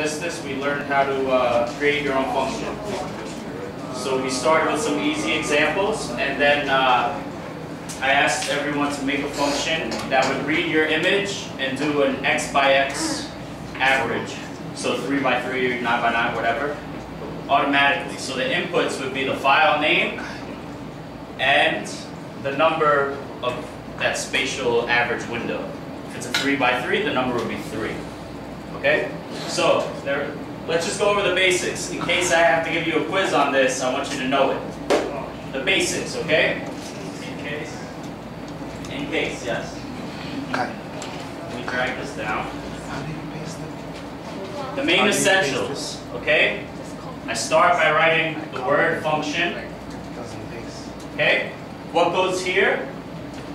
missed this, we learned how to create your own function. So we started with some easy examples, and then I asked everyone to make a function that would read your image and do an x by x average. So 3 by 3 or 9 by 9, whatever, automatically. So the inputs would be the file name and the number of that spatial average window. If it's a 3 by 3, the number would be 3. Okay? So let's just go over the basics. In case I have to give you a quiz on this, I want you to know it. The basics, okay? In case, yes. Let me drag this down. The main essentials, okay? I start by writing the word function. Okay? What goes here?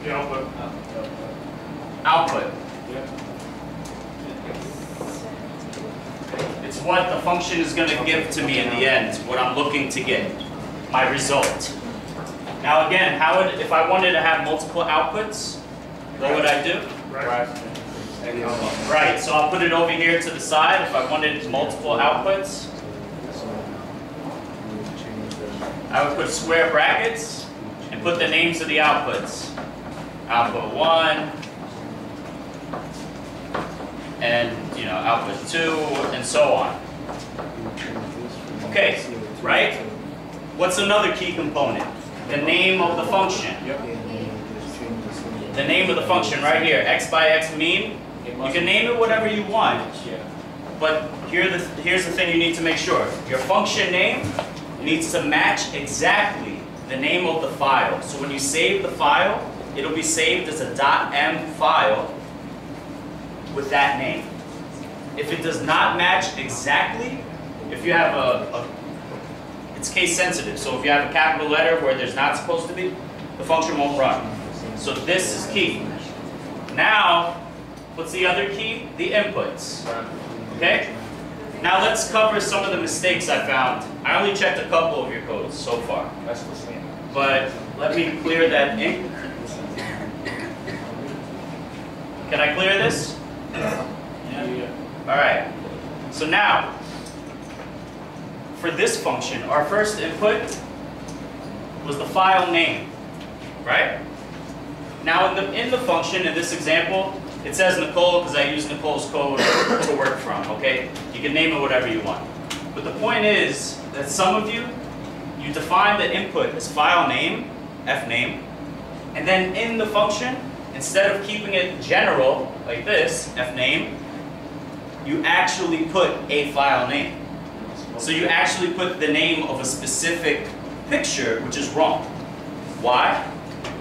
The output. Output. It's what the function is going to give to me in the end, what I'm looking to get, my result. Now again, if I wanted to have multiple outputs, what would I do? Right, so I'll put it over here to the side if I wanted multiple outputs. I would put square brackets and put the names of the outputs. Output 1, and output 2, and so on. Okay, right? What's another key component? The name of the function. The name of the function right here, x by x mean. You can name it whatever you want, but here's the thing you need to make sure. Your function name needs to match exactly the name of the file. So when you save the file, it'll be saved as a .m file with that name. If it does not match exactly, if you have it's case sensitive, so if you have a capital letter where there's not supposed to be, the function won't run. So this is key. Now, what's the other key? The inputs. Okay? Now let's cover some of the mistakes I found. I only checked a couple of your codes so far. But let me clear that ink. Can I clear this? Yeah. Alright. So now, for this function, our first input was the file name. Right? Now in the function, in this example, it says Nicole because I use Nicole's code to work from, okay? You can name it whatever you want. But the point is that some of you define the input as file name, fname, and then in the function, instead of keeping it general, like this, fname, you actually put a file name. So you actually put the name of a specific picture, which is wrong. Why?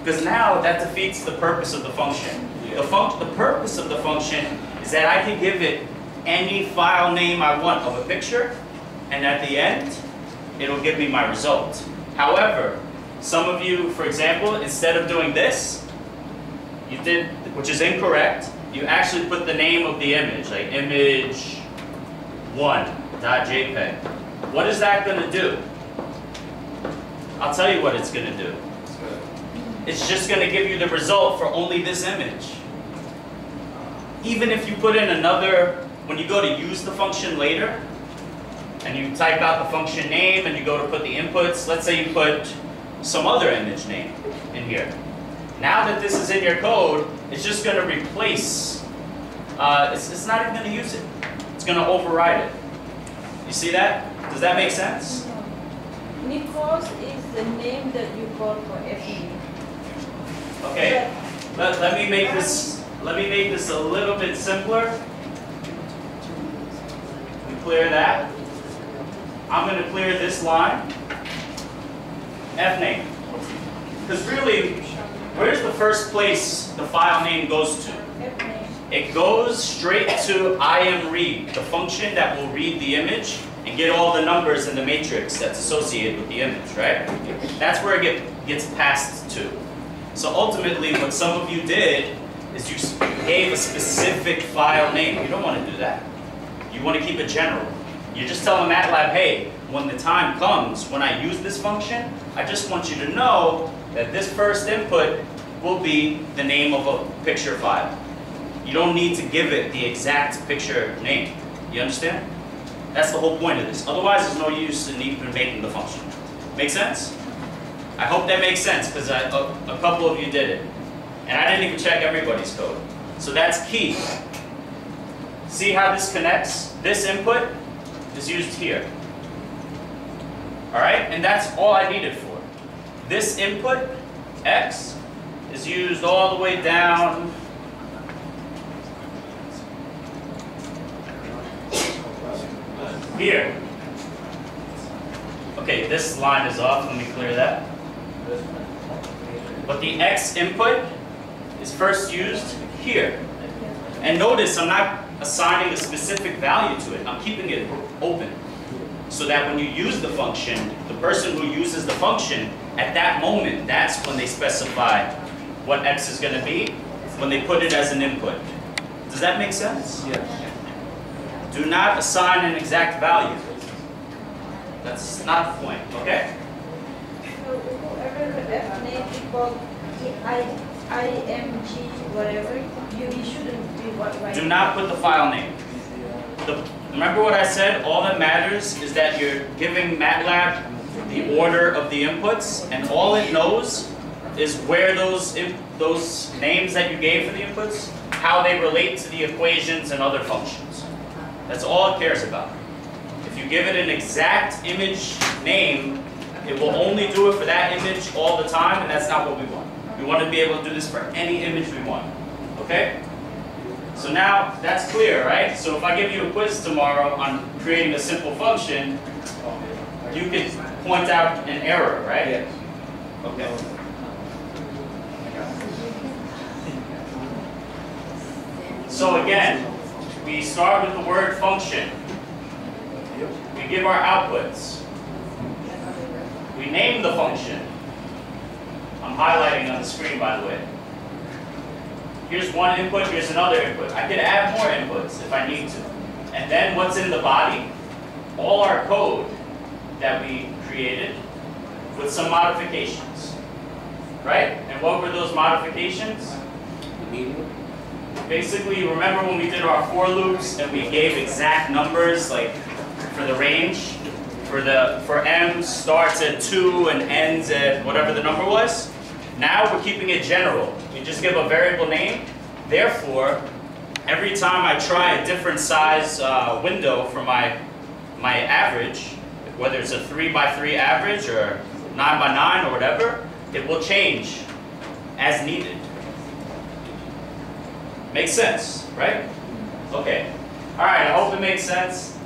Because now that defeats the purpose of the function. The purpose of the function is that I can give it any file name I want of a picture, and at the end, it'll give me my result. However, some of you, for example, instead of doing this, you did, which is incorrect, you actually put the name of the image, like image1.jpg. What is that going to do? I'll tell you what it's going to do. It's just going to give you the result for only this image. Even if you put in another, when you go to use the function later, and you type out the function name and you go to put the inputs, let's say you put some other image name in here. Now that this is in your code, it's just going to replace, it's not even going to use it. It's going to override it. You see that? Does that make sense? Nicole's is the name that you call for FE. Okay, let me make this a little bit simpler. We clear that. I'm going to clear this line. Fname. Because really, where's the first place the file name goes to? It goes straight to imRead, the function that will read the image and get all the numbers in the matrix that's associated with the image, right? That's where it gets passed to. So ultimately, what some of you did is you gave a specific file name. You don't want to do that. You want to keep it general. You just tell the MATLAB, hey, when the time comes, when I use this function, I just want you to know that this first input will be the name of a picture file. You don't need to give it the exact picture name. You understand? That's the whole point of this. Otherwise, there's no use in even making the function. Make sense? I hope that makes sense, because a couple of you did it. And I didn't even check everybody's code. So that's key. See how this connects? This input is used here. Alright? And that's all I needed for. This input, x, is used all the way down here. Okay, this line is off. Let me clear that. But the x input is first used here. And notice I'm not assigning a specific value to it. I'm keeping it open. So that when you use the function, the person who uses the function, at that moment, that's when they specify what x is going to be, when they put it as an input. Does that make sense? Yes. Do not assign an exact value. That's not the point, okay? So whoever the F name is called IMG, whatever, you shouldn't be what, right? Do not put the file name. Remember what I said? All that matters is that you're giving MATLAB the order of the inputs, and all it knows is where those names that you gave for the inputs, how they relate to the equations and other functions. That's all it cares about. If you give it an exact image name, it will only do it for that image all the time, and that's not what we want. We want to be able to do this for any image we want. Okay? So now that's clear, right? So if I give you a quiz tomorrow on creating a simple function, you can point out an error, right? Yes. Okay. So again, we start with the word function. We give our outputs. We name the function. I'm highlighting on the screen, by the way. Here's one input, here's another input. I could add more inputs if I need to. And then what's in the body? All our code that we created with some modifications. Right? And what were those modifications? Basically, remember when we did our for loops and we gave exact numbers, like for the range? For m starts at 2 and ends at whatever the number was? Now we're keeping it general. We just give a variable name. Therefore, every time I try a different size window for my average, whether it's a 3x3 average or 9x9 or whatever, it will change as needed. Makes sense, right? Okay. All right, I hope it makes sense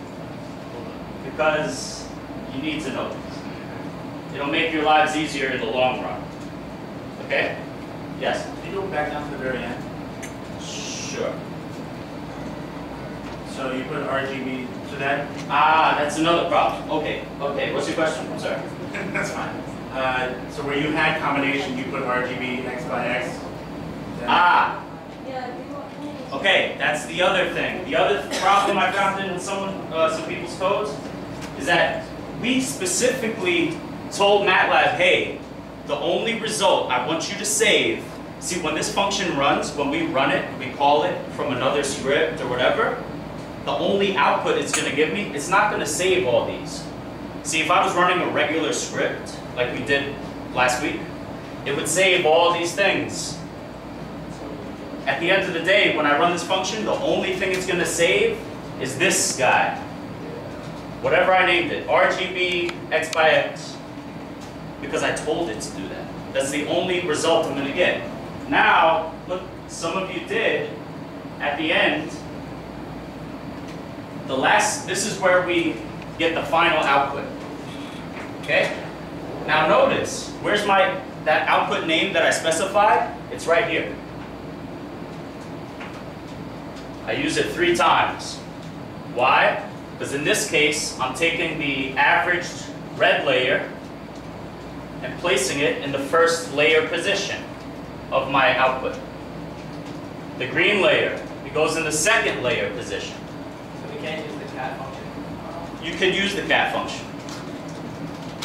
because you need to know this. It'll make your lives easier in the long run. Okay? Yes? Can you go back down to the very end? Sure. So you put RGB to that? Ah, that's another problem. Okay, okay. What's your question? I'm sorry. That's fine. So where you had combination, you put RGB X by X? Ah, Yeah, okay. That's the other thing. The other problem I found in some people's codes is that we specifically told MATLAB, hey, the only result I want you to save, see when this function runs, when we run it, we call it from another script or whatever, the only output it's going to give me, it's not going to save all these. See, if I was running a regular script, like we did last week, it would save all these things. At the end of the day, when I run this function, the only thing it's going to save is this guy. Whatever I named it, RGB X by X. Because I told it to do that. That's the only result I'm going to get. Now, look, some of you did, at the end, this is where we get the final output. Okay? Now notice, where's that output name that I specified? It's right here. I use it 3 times. Why? Because in this case, I'm taking the averaged red layer and placing it in the first layer position of my output. The green layer, it goes in the second layer position. So we can't use the cat function? You could use the cat function.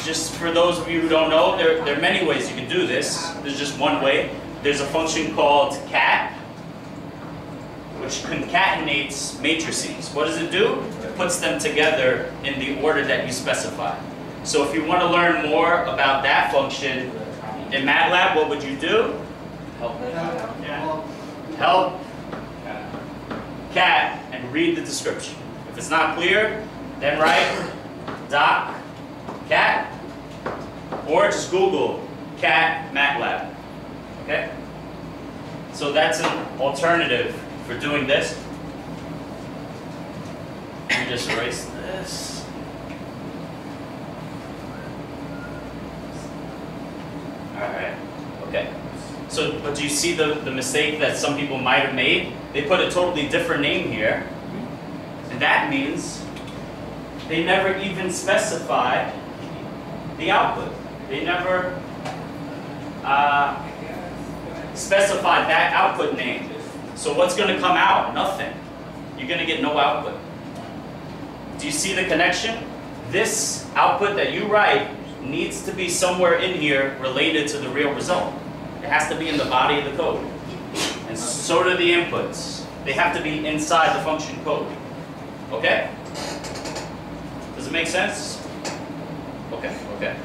Just for those of you who don't know, there are many ways you can do this. There's just one way. There's a function called cat, which concatenates matrices. What does it do? puts them together in the order that you specify. So if you want to learn more about that function in MATLAB, what would you do? Help cat and read the description. If it's not clear, then write doc cat or just Google cat MATLAB. Okay? So that's an alternative for doing this. Let me just erase this. Alright, okay. So, but do you see the mistake that some people might have made? They put a totally different name here. And that means they never even specified the output. They never specified that output name. So what's going to come out? Nothing. You're going to get no output. Do you see the connection? This output that you write needs to be somewhere in here related to the real result. It has to be in the body of the code. And so do the inputs. They have to be inside the function code. Okay? Does it make sense? Okay, okay.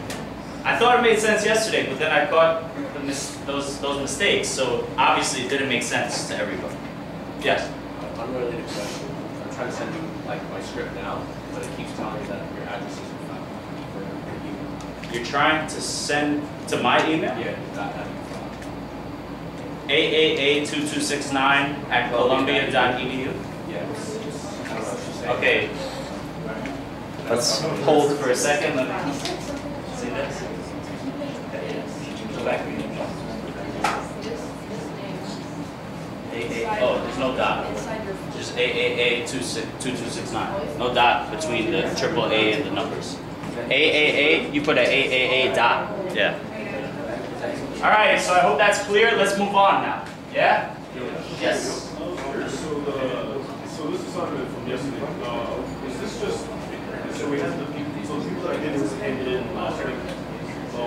I thought it made sense yesterday, but then I caught those mistakes, so obviously it didn't make sense to everybody. Yes? Unrelated question. I'm trying to send you like my script now, but it keeps telling me that your address is for your email. You're trying to send to my email? Yeah, that. aaa2269@columbia.edu. Yeah. I don't know what she's saying. Okay. Let's hold for a second. Let me see this. Go back. Oh, there's no dot. Just AAA2269. No dot between the AAA and the numbers. AAA, you put an AAA dot. Yeah. All right, so I hope that's clear. Let's move on now. Yeah? Yes? So this is something from yesterday. Is this just, so we have the people that didn't hand in last week,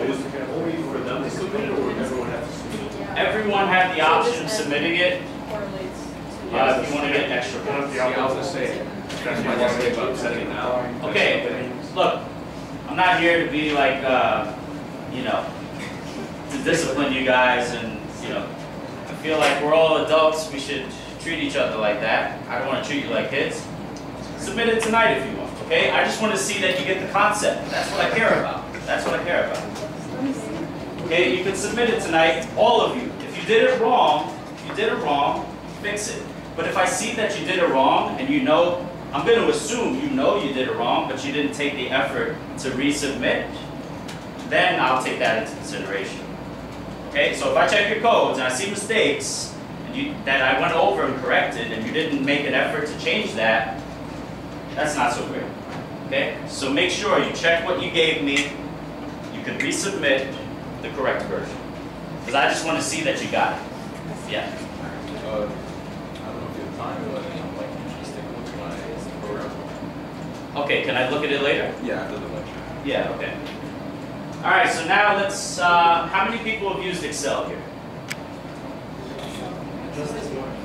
was it only for them to submit it, or everyone had to submit it? Everyone had the option of submitting it. If you want to get extra points. Yeah, I was gonna say. That's my last day about setting it now. Okay, look, I'm not here to be like, you know, to discipline you guys, and you know, I feel like we're all adults. We should treat each other like that. I don't want to treat you like kids. Submit it tonight if you want. Okay? I just want to see that you get the concept. That's what I care about. That's what I care about. Okay? You can submit it tonight, all of you. If you did it wrong, fix it. But if I see that you did it wrong, and you know, I'm going to assume you know you did it wrong, but you didn't take the effort to resubmit, then I'll take that into consideration. Okay, so if I check your codes and I see mistakes and that I went over and corrected, and you didn't make an effort to change that, that's not so great. Okay, so make sure you check what you gave me. You can resubmit the correct version, because I just want to see that you got it. Yeah. I don't know if you have time, but I'm like just taking a look at my program. Okay, can I look at it later? Yeah, after the lecture. Yeah. Okay. All right, so now let's, how many people have used Excel here?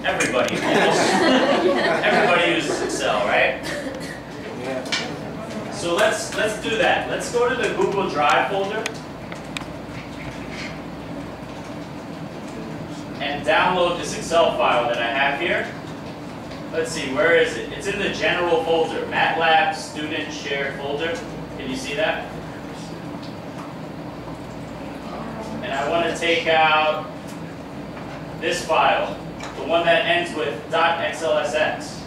Everybody, almost. Everybody uses Excel, right? So let's do that. Let's go to the Google Drive folder and download this Excel file that I have here. Let's see, where is it? It's in the general folder, MATLAB student shared folder. Can you see that? And I want to take out this file, the one that ends with .xlsx.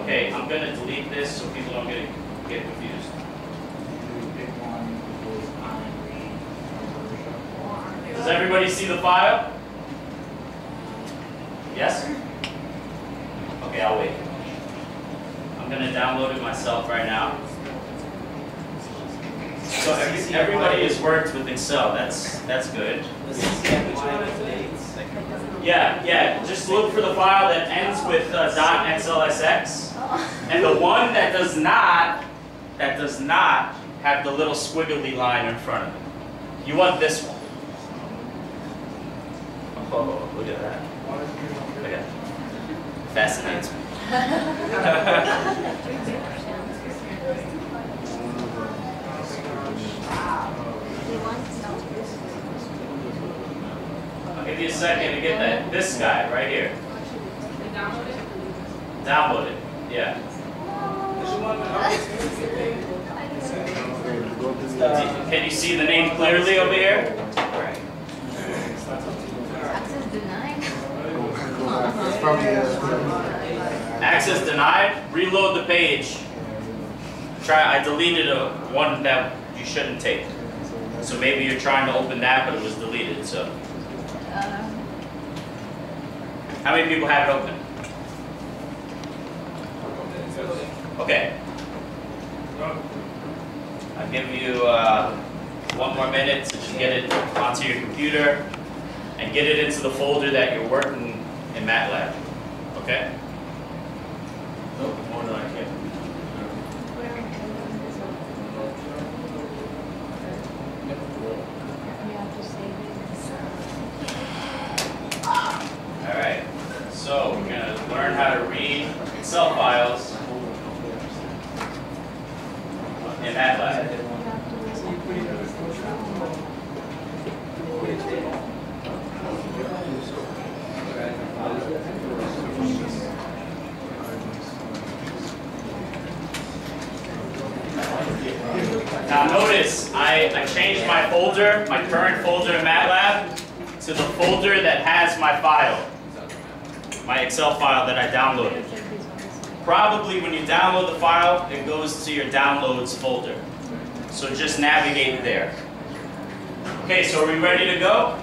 Okay, I'm going to delete this so people don't get confused. Does everybody see the file? Yes? Okay, I'll wait. I'm going to download it myself right now. So everybody has worked with Excel. That's good. Yeah. Just look for the file that ends with .xlsx, and the one that does not have the little squiggly line in front of it. You want this one. Oh, look at that. Look at that. Fascinates me. I'll give you a second to get this guy right here. Download it. Yeah. Can you see the name clearly over here? Access denied. Access denied. Reload the page. I deleted one that you shouldn't take. So maybe you're trying to open that, but it was deleted. So, how many people have it open? Okay. I'll give you 1 more minute to just get it onto your computer and get it into the folder that you're working in Matlab. Okay? More than I can. All right. So we're going to learn how to read Excel files in Matlab. Now notice, I changed my folder, my current folder in Matlab, to the folder that has my file, my Excel file that I downloaded. Probably when you download the file, it goes to your downloads folder. So just navigate there. Okay, so are we ready to go?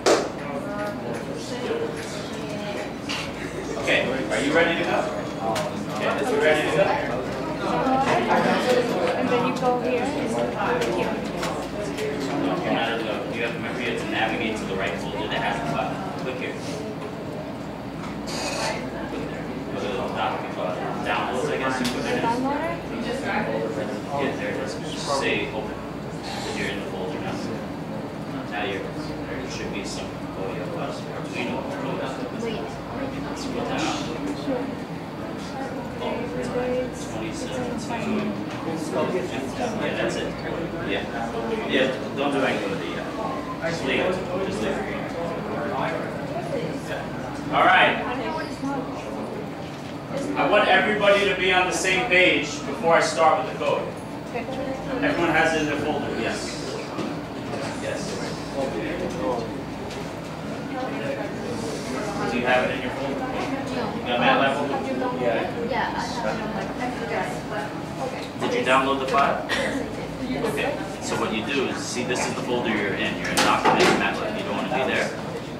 Okay, are you ready to go? Okay, is you ready to go? And then you go here. No, you're not to go. You have to remember you have to navigate to the right folder that has the file. Click here. Go to the downloads, I guess. You put it in. Yeah, there it is. Just say open. Because you're in the folder now. Now there should be some audio files. Wait. Scroll down. Oh, 2017. Yeah, that's it. Yeah. Yeah, don't do anything with it yet. Just leave it. Just leave it. All right. I want everybody to be on the same page before I start with the code. Everyone has it in their folder, yes. Yes. Do you have it in your folder? You got Matlab folder? Yeah. Did you download the file? Okay. So what you do is, see, this is the folder you're in. You're in Documents, Matlab. You don't want to be there.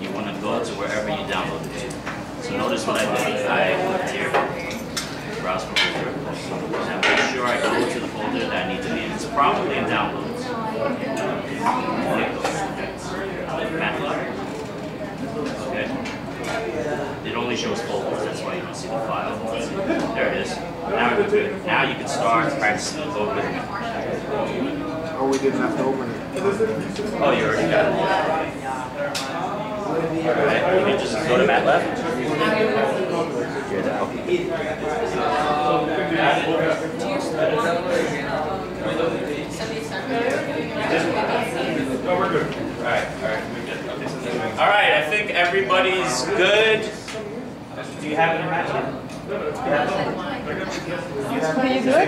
You want to go to wherever you downloaded it. So notice what I did. I clicked here, browse for folder, and make sure I go to the folder that I need to be in. It's probably in Downloads. Matlab. Okay. It only shows folders, that's why you don't see the file. There it is. Now we're good. Now you can start practicing the code with me. Oh, we didn't have to open it. Oh, you already got it. Alright, you can just go to Matlab. Here, that. No, we're good. Alright, we're good. Alright, I think everybody's good. Do you have it in Matlab? Are you good?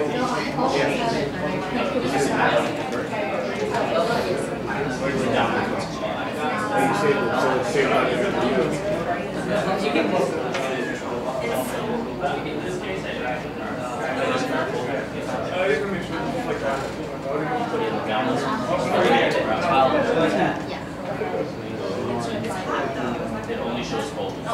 It only shows folders.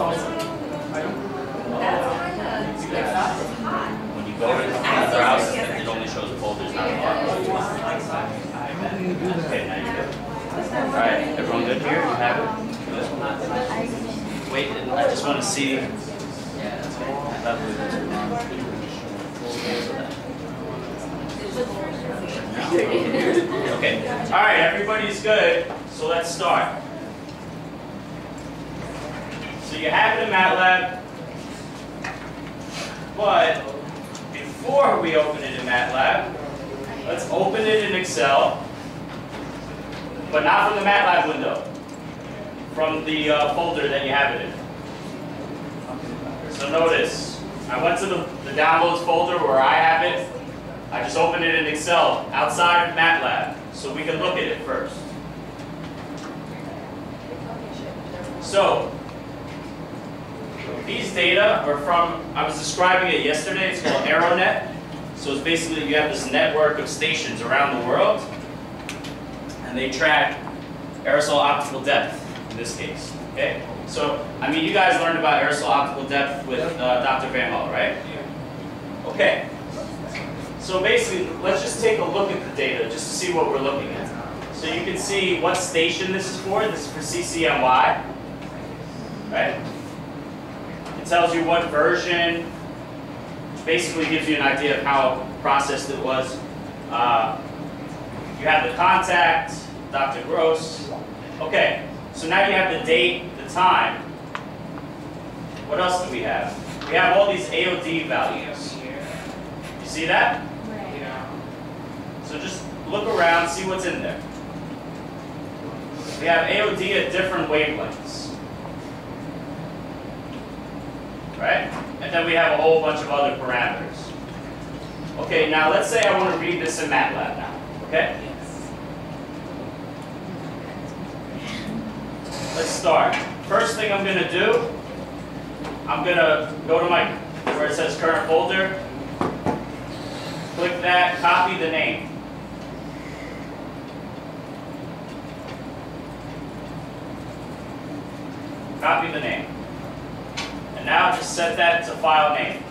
When you go into the browser, it only shows folders, not files. Okay, now you're good. Alright, everyone good here? You have it? Wait, I just want to see. Okay. Alright, everybody's good. So let's start. So you have it in Matlab. But before we open it in MATLAB, let's open it in Excel, but not from the MATLAB window, from the folder that you have it in. So notice, I went to the downloads folder where I have it. I just opened it in Excel outside of MATLAB, so we can look at it first. So, these data are from, I was describing it yesterday, it's called AeroNet. So it's basically you have this network of stations around the world, and they track aerosol optical depth in this case. Okay? So, I mean, you guys learned about aerosol optical depth with Dr. Van Hall, right? Okay. So basically, let's just take a look at the data just to see what we're looking at. So you can see what station this is for. This is for CCNY, right? It tells you what version, which basically gives you an idea of how processed it was. You have the contact, Dr. Gross. Okay, so now you have the date, the time. What else do we have? We have all these AOD values. You see that? So just look around, see what's in there. We have AOD at different wavelengths. Right? And then we have a whole bunch of other parameters. Okay, now let's say I want to read this in MATLAB now. Okay? Let's start. First thing I'm going to do, I'm going to go to my, where it says current folder, click that, copy the name. Copy the name. And now just set that to file name.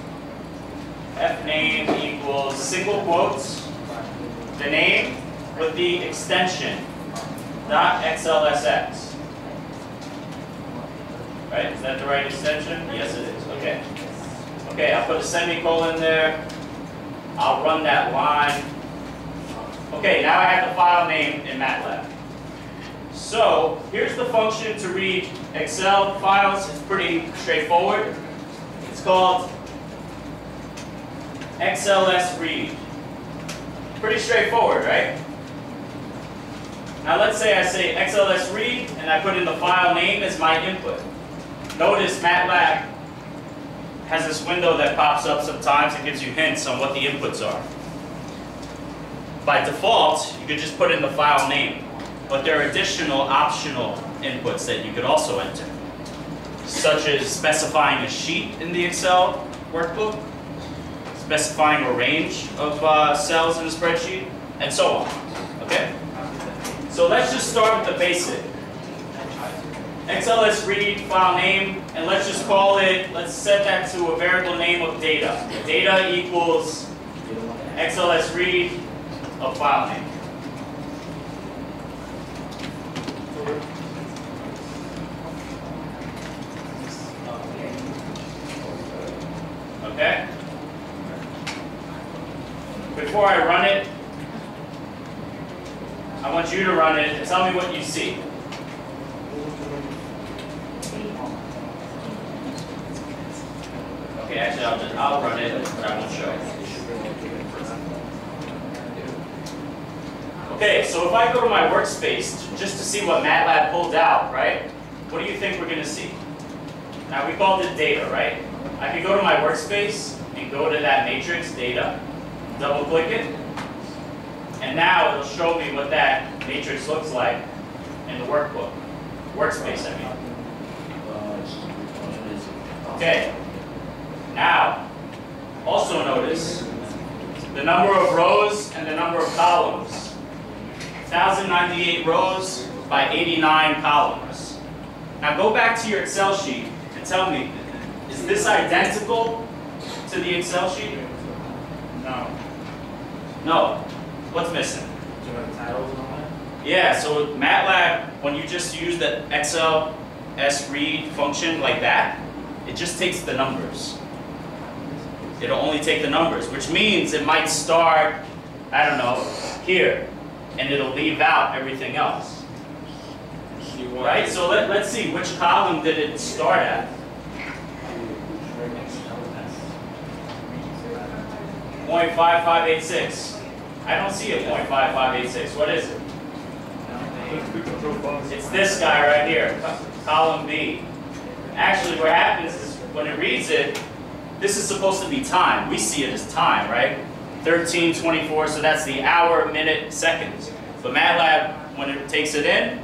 Fname equals single quotes, the name with the extension, .xlsx. Right? Is that the right extension? Yes, it is. Okay. Okay, I'll put a semicolon there. I'll run that line. Okay, now I have the file name in MATLAB. So here's the function to read Excel files. It's pretty straightforward. It's called XLS read. Pretty straightforward, right? Now let's say I say XLS read and I put in the file name as my input. Notice MATLAB has this window that pops up sometimes and gives you hints on what the inputs are. By default, you could just put in the file name, but there are additional optional inputs that you could also enter, such as specifying a sheet in the Excel workbook, specifying a range of cells in a spreadsheet, and so on. Okay? So let's just start with the basic. XLS read file name, and let's just call it, let's set that to a variable name of data. Data equals XLS read of file name. Okay? Before I run it, I want you to run it and tell me what you see. Okay, actually I'll run it, but I won't show it. Okay, so if I go to my workspace just to see what MATLAB pulled out, right? What do you think we're going to see? Now we called it data, right? I can go to my workspace and go to that matrix data, double click it, and now it'll show me what that matrix looks like in the workbook. Workspace, I mean. Okay. Now, also notice the number of rows and the number of columns. 1,098 rows by 89 columns. Now go back to your Excel sheet and tell me, is this identical to the Excel sheet? No. No. What's missing? Do you have titles on that? Yeah, so MATLAB, when you just use the XLS read function like that, it just takes the numbers. It'll only take the numbers, which means it might start, I don't know, here, and it'll leave out everything else. Right? So let's see, which column did it start at? 0.5586. I don't see a 0.5586. What is it? It's this guy right here, column B. Actually, what happens is when it reads it, this is supposed to be time. We see it as time, right? 1324, so that's the hour, minute, seconds. But MATLAB, when it takes it in,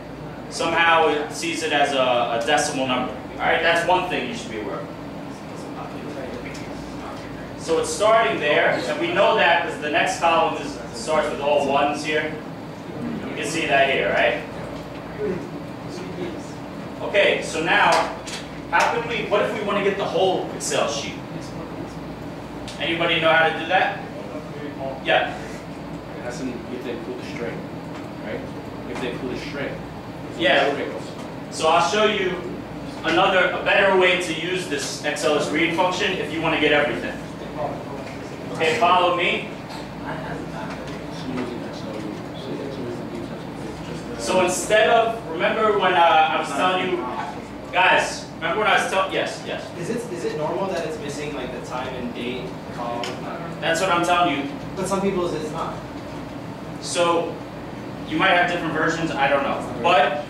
somehow it sees it as a decimal number. All right, that's one thing you should be aware of. So it's starting there, and we know that because the next column starts with all ones here. You can see that here, right? Okay, so now, what if we want to get the whole Excel sheet? Anybody know how to do that? Yeah. You have to include the string, right? You have to include a string. Yeah. So I'll show you a better way to use this XLS read function if you want to get everything. Okay, follow me. So instead of, remember when I was telling you, guys, remember when I was telling, yes. Is it normal that it's missing like the time and date column? That's what I'm telling you. But some people's it's not. So you might have different versions, I don't know. But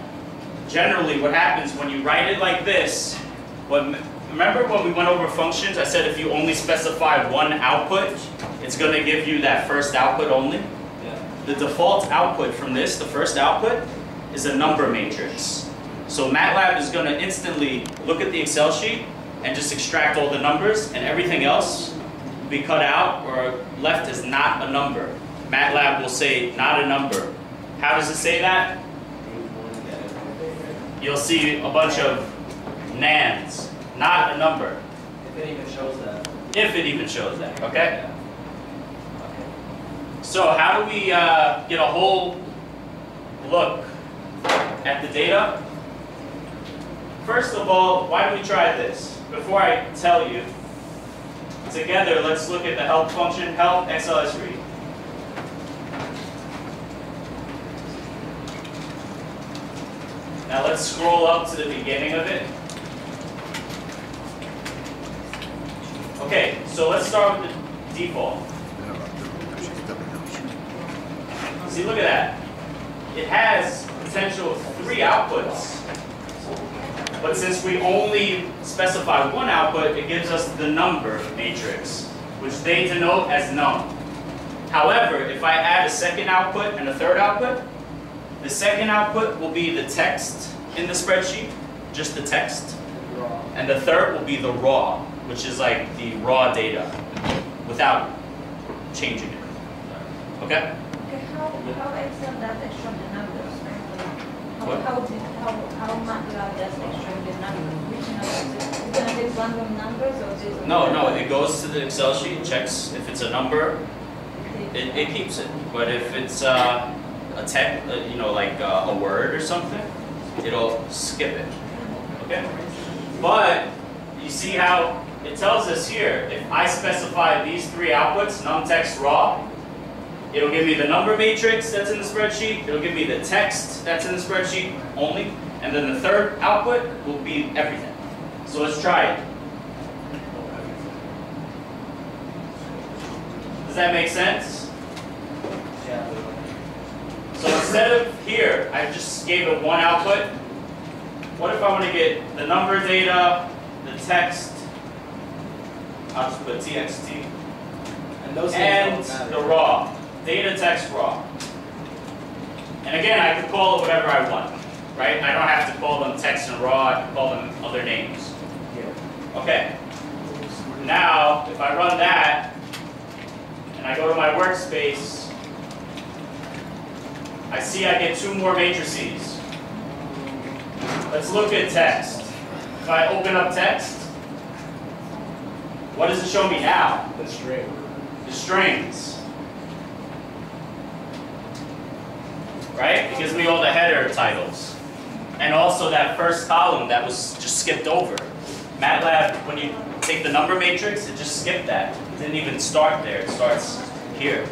generally what happens when you write it like this, remember when we went over functions, I said if you only specify one output, it's going to give you that first output only. Yeah. The default output from this, the first output, is a number matrix. So MATLAB is going to instantly look at the Excel sheet and just extract all the numbers, and everything else will be cut out or left as not a number. MATLAB will say not a number. How does it say that? You'll see a bunch of nans, not a number. If it even shows that. If it even shows that, okay? So how do we get a whole look at the data? First of all, why don't we try this? Before I tell you, together let's look at the help function, help XLS read. Now let's scroll up to the beginning of it. Okay, so let's start with the default. See, look at that. It has potential of 3 outputs. But since we only specify one output, it gives us the number matrix, which they denote as num. However, if I add a second output and a third output, the second output will be the text in the spreadsheet, just the text. And the third will be the raw, which is like the raw data, without changing it. Okay? Okay, how Excel does extract the numbers? What? How MATLAB does extract the numbers? Which numbers? Is it gonna take random numbers or is it? No, it goes to the Excel sheet, checks if it's a number, it keeps it. But if it's a text, like a word or something, it'll skip it. Okay? But you see how it tells us here, if I specify these 3 outputs, num, text, raw, it'll give me the number matrix that's in the spreadsheet, it'll give me the text that's in the spreadsheet only, and then the third output will be everything. So let's try it. Does that make sense? Yeah. So instead of here, I just gave it one output. What if I want to get the number data, the text, I'll just put txt, And those and things don't the matter. raw, data, text, raw. And again, I could call it whatever I want, right? I don't have to call them text and raw, I can call them other names. Yeah. Okay. Now, if I run that, and I go to my workspace, I see I get 2 more matrices. Let's look at text. If I open up text, what does it show me now? The string. The strings. Right? It gives me all the header titles. And also that first column that was just skipped over. MATLAB, when you take the number matrix, it just skipped that. It didn't even start there. It starts here.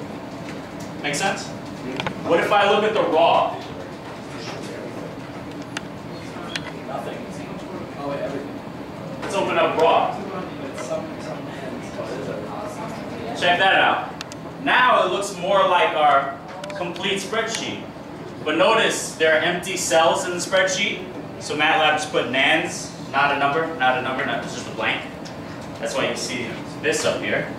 Make sense? What if I look at the raw? Nothing. Oh, wait, everything. Let's open up raw. But some hands. Check that out. complete spreadsheet. But notice there are empty cells in the spreadsheet. So MATLAB just put nans, not a number, it's just a blank. That's why you see this up here.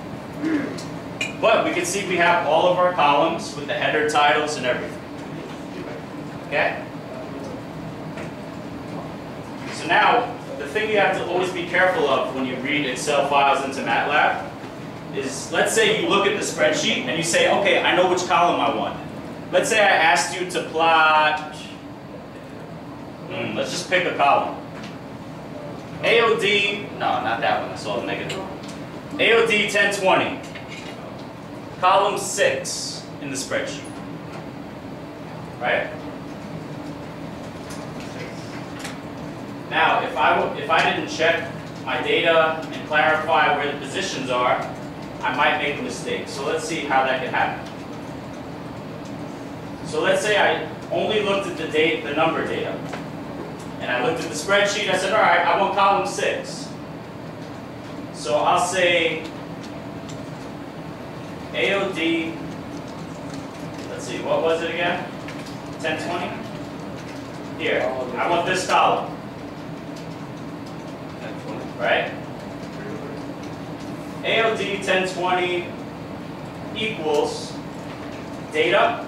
But we can see we have all of our columns with the header titles and everything. Okay? So now, the thing you have to always be careful of when you read Excel files into MATLAB is, let's say you look at the spreadsheet and you say, okay, I know which column I want. Let's say I asked you to plot, let's just pick a column. AOD, no, not that one, that's all negative. AOD 1020, column 6 in the spreadsheet, right? Now, if I didn't check my data and clarify where the positions are, I might make a mistake. So let's see how that can happen. So let's say I only looked at the number data. And I looked at the spreadsheet, I said, all right, I want column 6. So I'll say AOD, let's see, what was it again? 1020? Here, I want this column. Right? AOD 1020 equals data,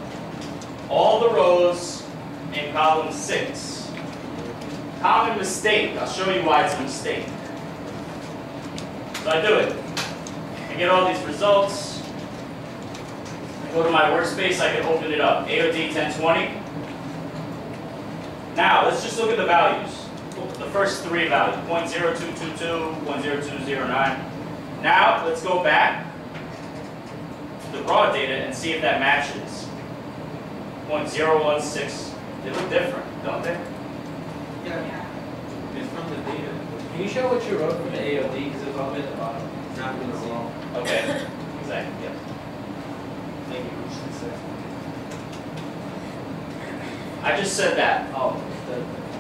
all the rows in column 6. Common mistake. I'll show you why it's a mistake. So I do it. I get all these results. I go to my workspace, I can open it up. AOD 1020. Now, let's just look at the values. The first 3 values, 0.0222, 0.0209. Now, let's go back to the raw data and see if that matches. 0.016. They look different, don't they? Yeah. It's from the data. Can you show what you wrote from the AOD? Because it's all at the bottom. It's not going to wrong. Okay. Exactly. Yes. Thank you. I just said that. Oh.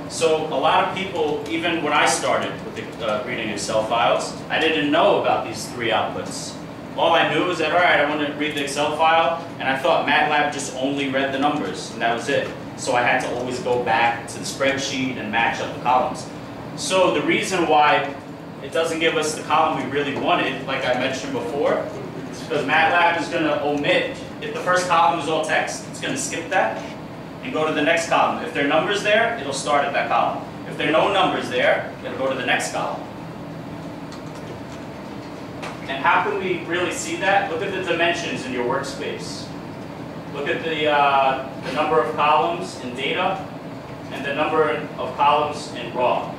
So a lot of people, even when I started with the, reading Excel files, I didn't know about these 3 outputs. All I knew was that, all right, I want to read the Excel file, and I thought MATLAB just only read the numbers, and that was it. So I had to always go back to the spreadsheet and match up the columns. So the reason why it doesn't give us the column we really wanted, like I mentioned before, is because MATLAB is going to omit. If the first column is all text, it's going to skip that and go to the next column. If there are numbers there, it'll start at that column. If there are no numbers there, it'll go to the next column. And how can we really see that? Look at the dimensions in your workspace. Look at the number of columns in data and the number of columns in raw.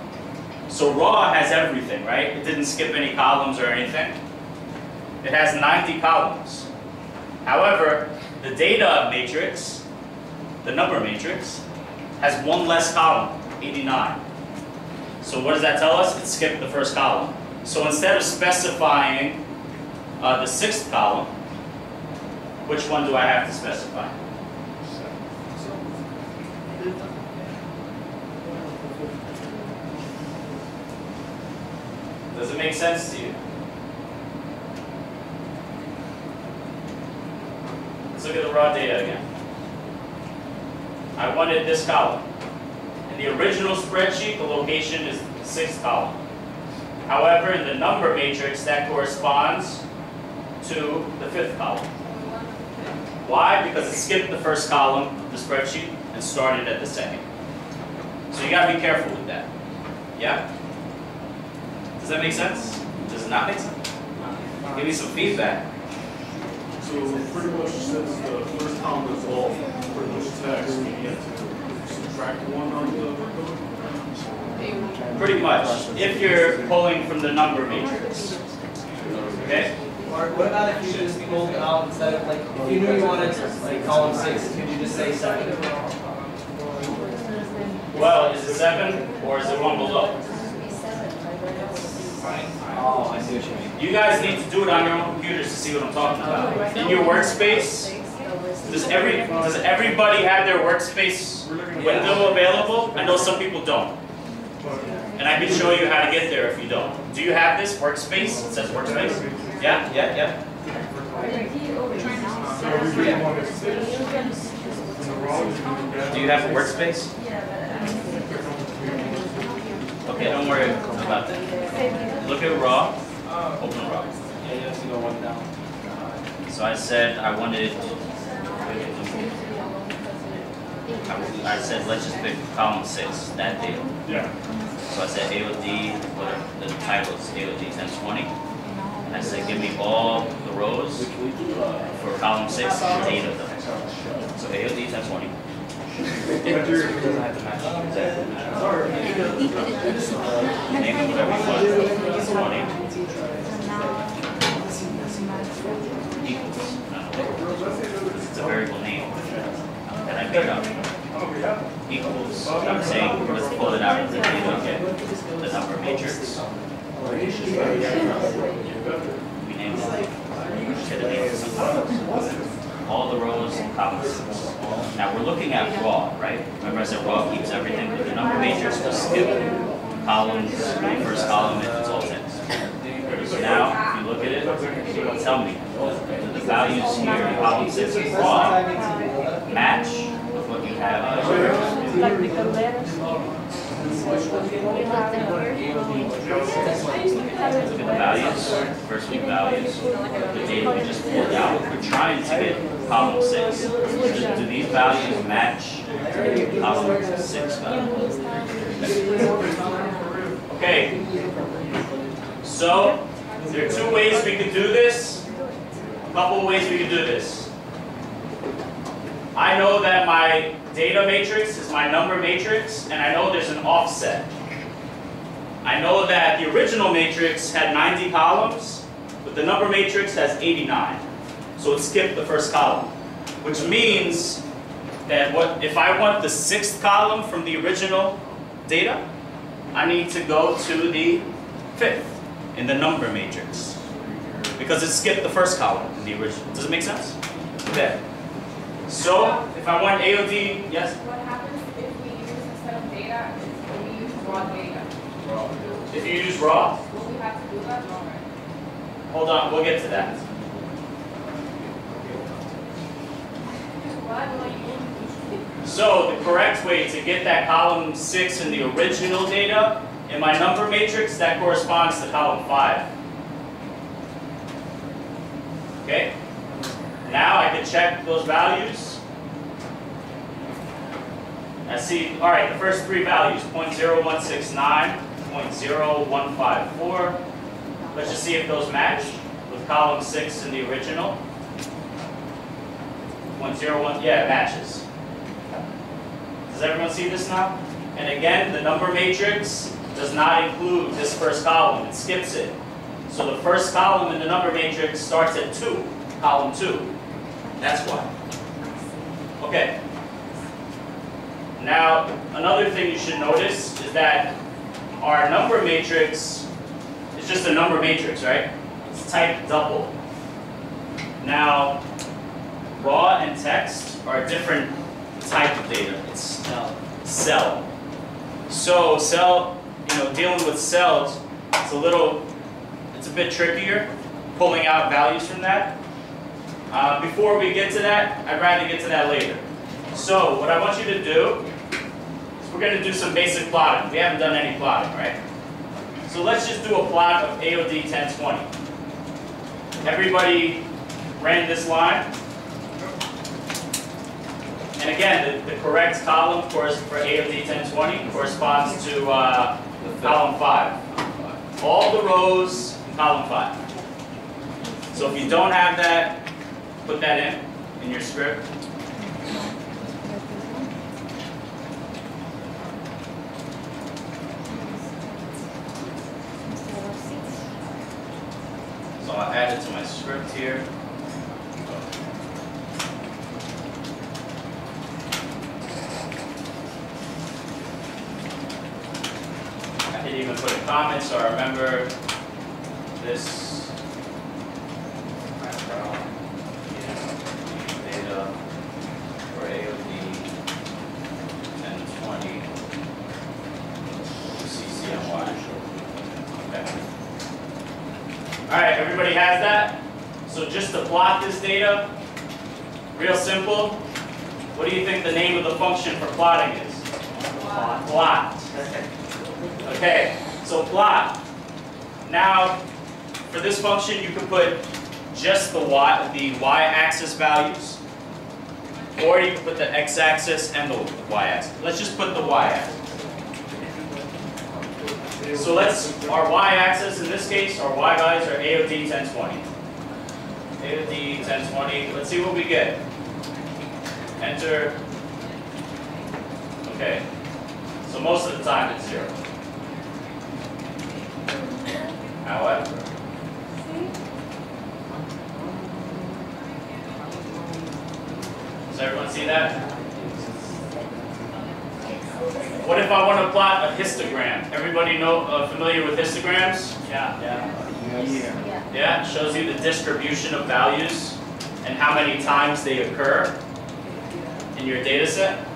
So raw has everything, right? It didn't skip any columns or anything. It has 90 columns. However, the data matrix, the number matrix, has 1 less column, 89. So what does that tell us? It skipped the first column. So instead of specifying the 6th column, which one do I have to specify? Does it make sense to you? Let's look at the raw data again. I wanted this column. In the original spreadsheet, the location is the 6th column. However, in the number matrix, that corresponds to the 5th column. Why? Because it skipped the first column of the spreadsheet and started at the 2nd. So you got to be careful with that. Yeah? Does that make sense? Does it not make sense? Give me some feedback. So pretty much since the first column is all pretty much text, you have to subtract 1 on the code? Pretty much, if you're pulling from the number matrix. Okay? Or what about if you just pulled out instead of, like, if you knew you wanted like column 6, could you just say 7? Well, is it 7 or is it 1 below? Oh, I see what you mean. You guys need to do it on your own computers to see what I'm talking about. In your workspace, does everybody have their workspace window available? I know some people don't. And I can show you how to get there if you don't. Do you have this workspace? It says workspace? Yeah? Do you have a workspace? Okay, don't worry about that. Look at raw, open raw. Yeah, you have to go one down. So I said I wanted, I said let's just pick column 6, that data. Yeah. So I said AOD, the title is AOD 1020. And I said give me all the rows for column 6 and 8 of them. So AOD 1020. Name it whatever you want. 20 equals. It's a variable name that I made up. Equals. I'm saying let's pull it out of the data, get the number matrix. We named it. Get a name for something. All the rows and columns. Now we're looking at raw, right? Remember I said raw keeps everything, but the number matrix will skip columns, first column if it's all tens. So now, if you look at it, tell me, the values here in column 6 of raw match with what you have here. Like the letters. Look at the values, first week values, the data we just pulled out. We're trying to get column 6. Do these values match column 6 values? Okay, so there are 2 ways we could do this, a couple of ways we could do this. I know that my data matrix is my number matrix, and I know there's an offset. I know that the original matrix had 90 columns, but the number matrix has 89. So it skipped the first column, which means that if I want the 6th column from the original data, I need to go to the 5th in the number matrix, because it skipped the first column in the original. Does it make sense? Okay. So if I want AOD, yes? What happens if we use instead of data, if we use raw data? If you use raw? Will we have to do that? No, right? Hold on, we'll get to that. Why will you use? So the correct way to get that column 6 in the original data, in my number matrix, that corresponds to column 5. Okay? Now I can check those values. I see, all right, the first 3 values, 0.0169, 0.0154. Let's just see if those match with column 6 in the original. 0.01, yeah, it matches. Does everyone see this now? And again, the number matrix does not include this first column, it skips it. So the first column in the number matrix starts at 2, column 2. That's why. Okay. Now, another thing you should notice is that our number matrix is just a number matrix, right? It's type double. Now, raw and text are a different type of data. It's cell. So cell, dealing with cells, it's a bit trickier, pulling out values from that. Before we get to that, I'd rather get to that later. So what I want you to do is we're going to do some basic plotting. We haven't done any plotting, right? So let's just do a plot of AOD 1020. Everybody ran this line. And again, the correct column for AOD 1020 corresponds to column 5. All the rows in column 5. So if you don't have that, put that in your script. So I'll add it to my script here. I didn't even put a comment, so I remember this. Data for AOD 1020 CCNY. Okay. All right, everybody has that? So just to plot this data, real simple. What do you think the name of the function for plotting is? Plot. Okay, so plot. Now, for this function, you can put just the y-axis values, or you can put the x-axis and the y-axis. Let's just put the y-axis. So our y-axis in this case, our y values are AOD 1020. AOD 1020. Let's see what we get. Enter. Okay. So most of the time it's 0. However, does everyone see that? What if I want to plot a histogram? Everybody familiar with histograms? Yeah. Yeah, it shows you the distribution of values and how many times they occur in your data set.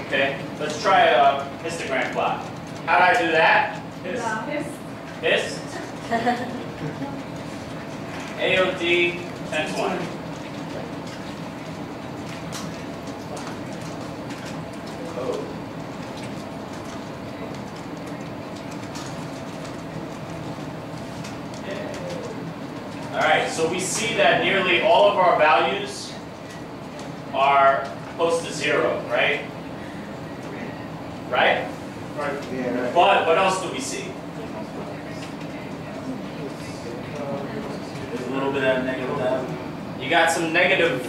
Okay, let's try a histogram plot. How do I do that? Hist. AOD 1020. Oh. All right, so we see that nearly all of our values are close to 0, right? Right? Yeah. But what else do we see? There's a little bit of negative that. You got some negative,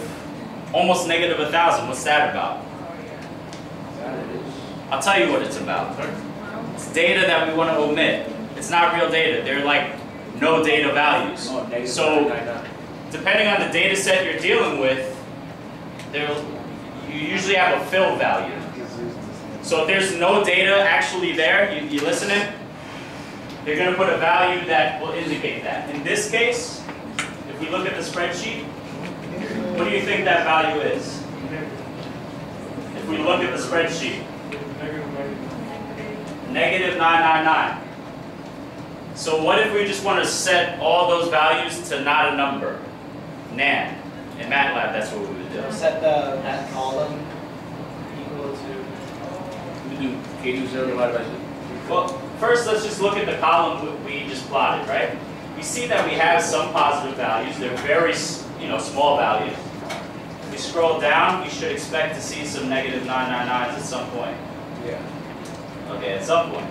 almost negative 1,000. What's that about? I'll tell you what it's about. It's data that we want to omit. It's not real data. They're like no data values. So depending on the data set you're dealing with, you usually have a fill value. So if there's no data actually there, you listening? They're going to put a value that will indicate that. In this case, if we look at the spreadsheet, what do you think that value is? If we look at the spreadsheet, negative 999. So what if we just want to set all those values to not a number? NaN. In Matlab, that's what we would do. Set that column equal to. Can you do 0 divided by 0? Well, first let's just look at the column we just plotted, right? We see that we have some positive values. They're very, small values. If we scroll down, we should expect to see some negative 999s at some point. Yeah. Okay, at some point.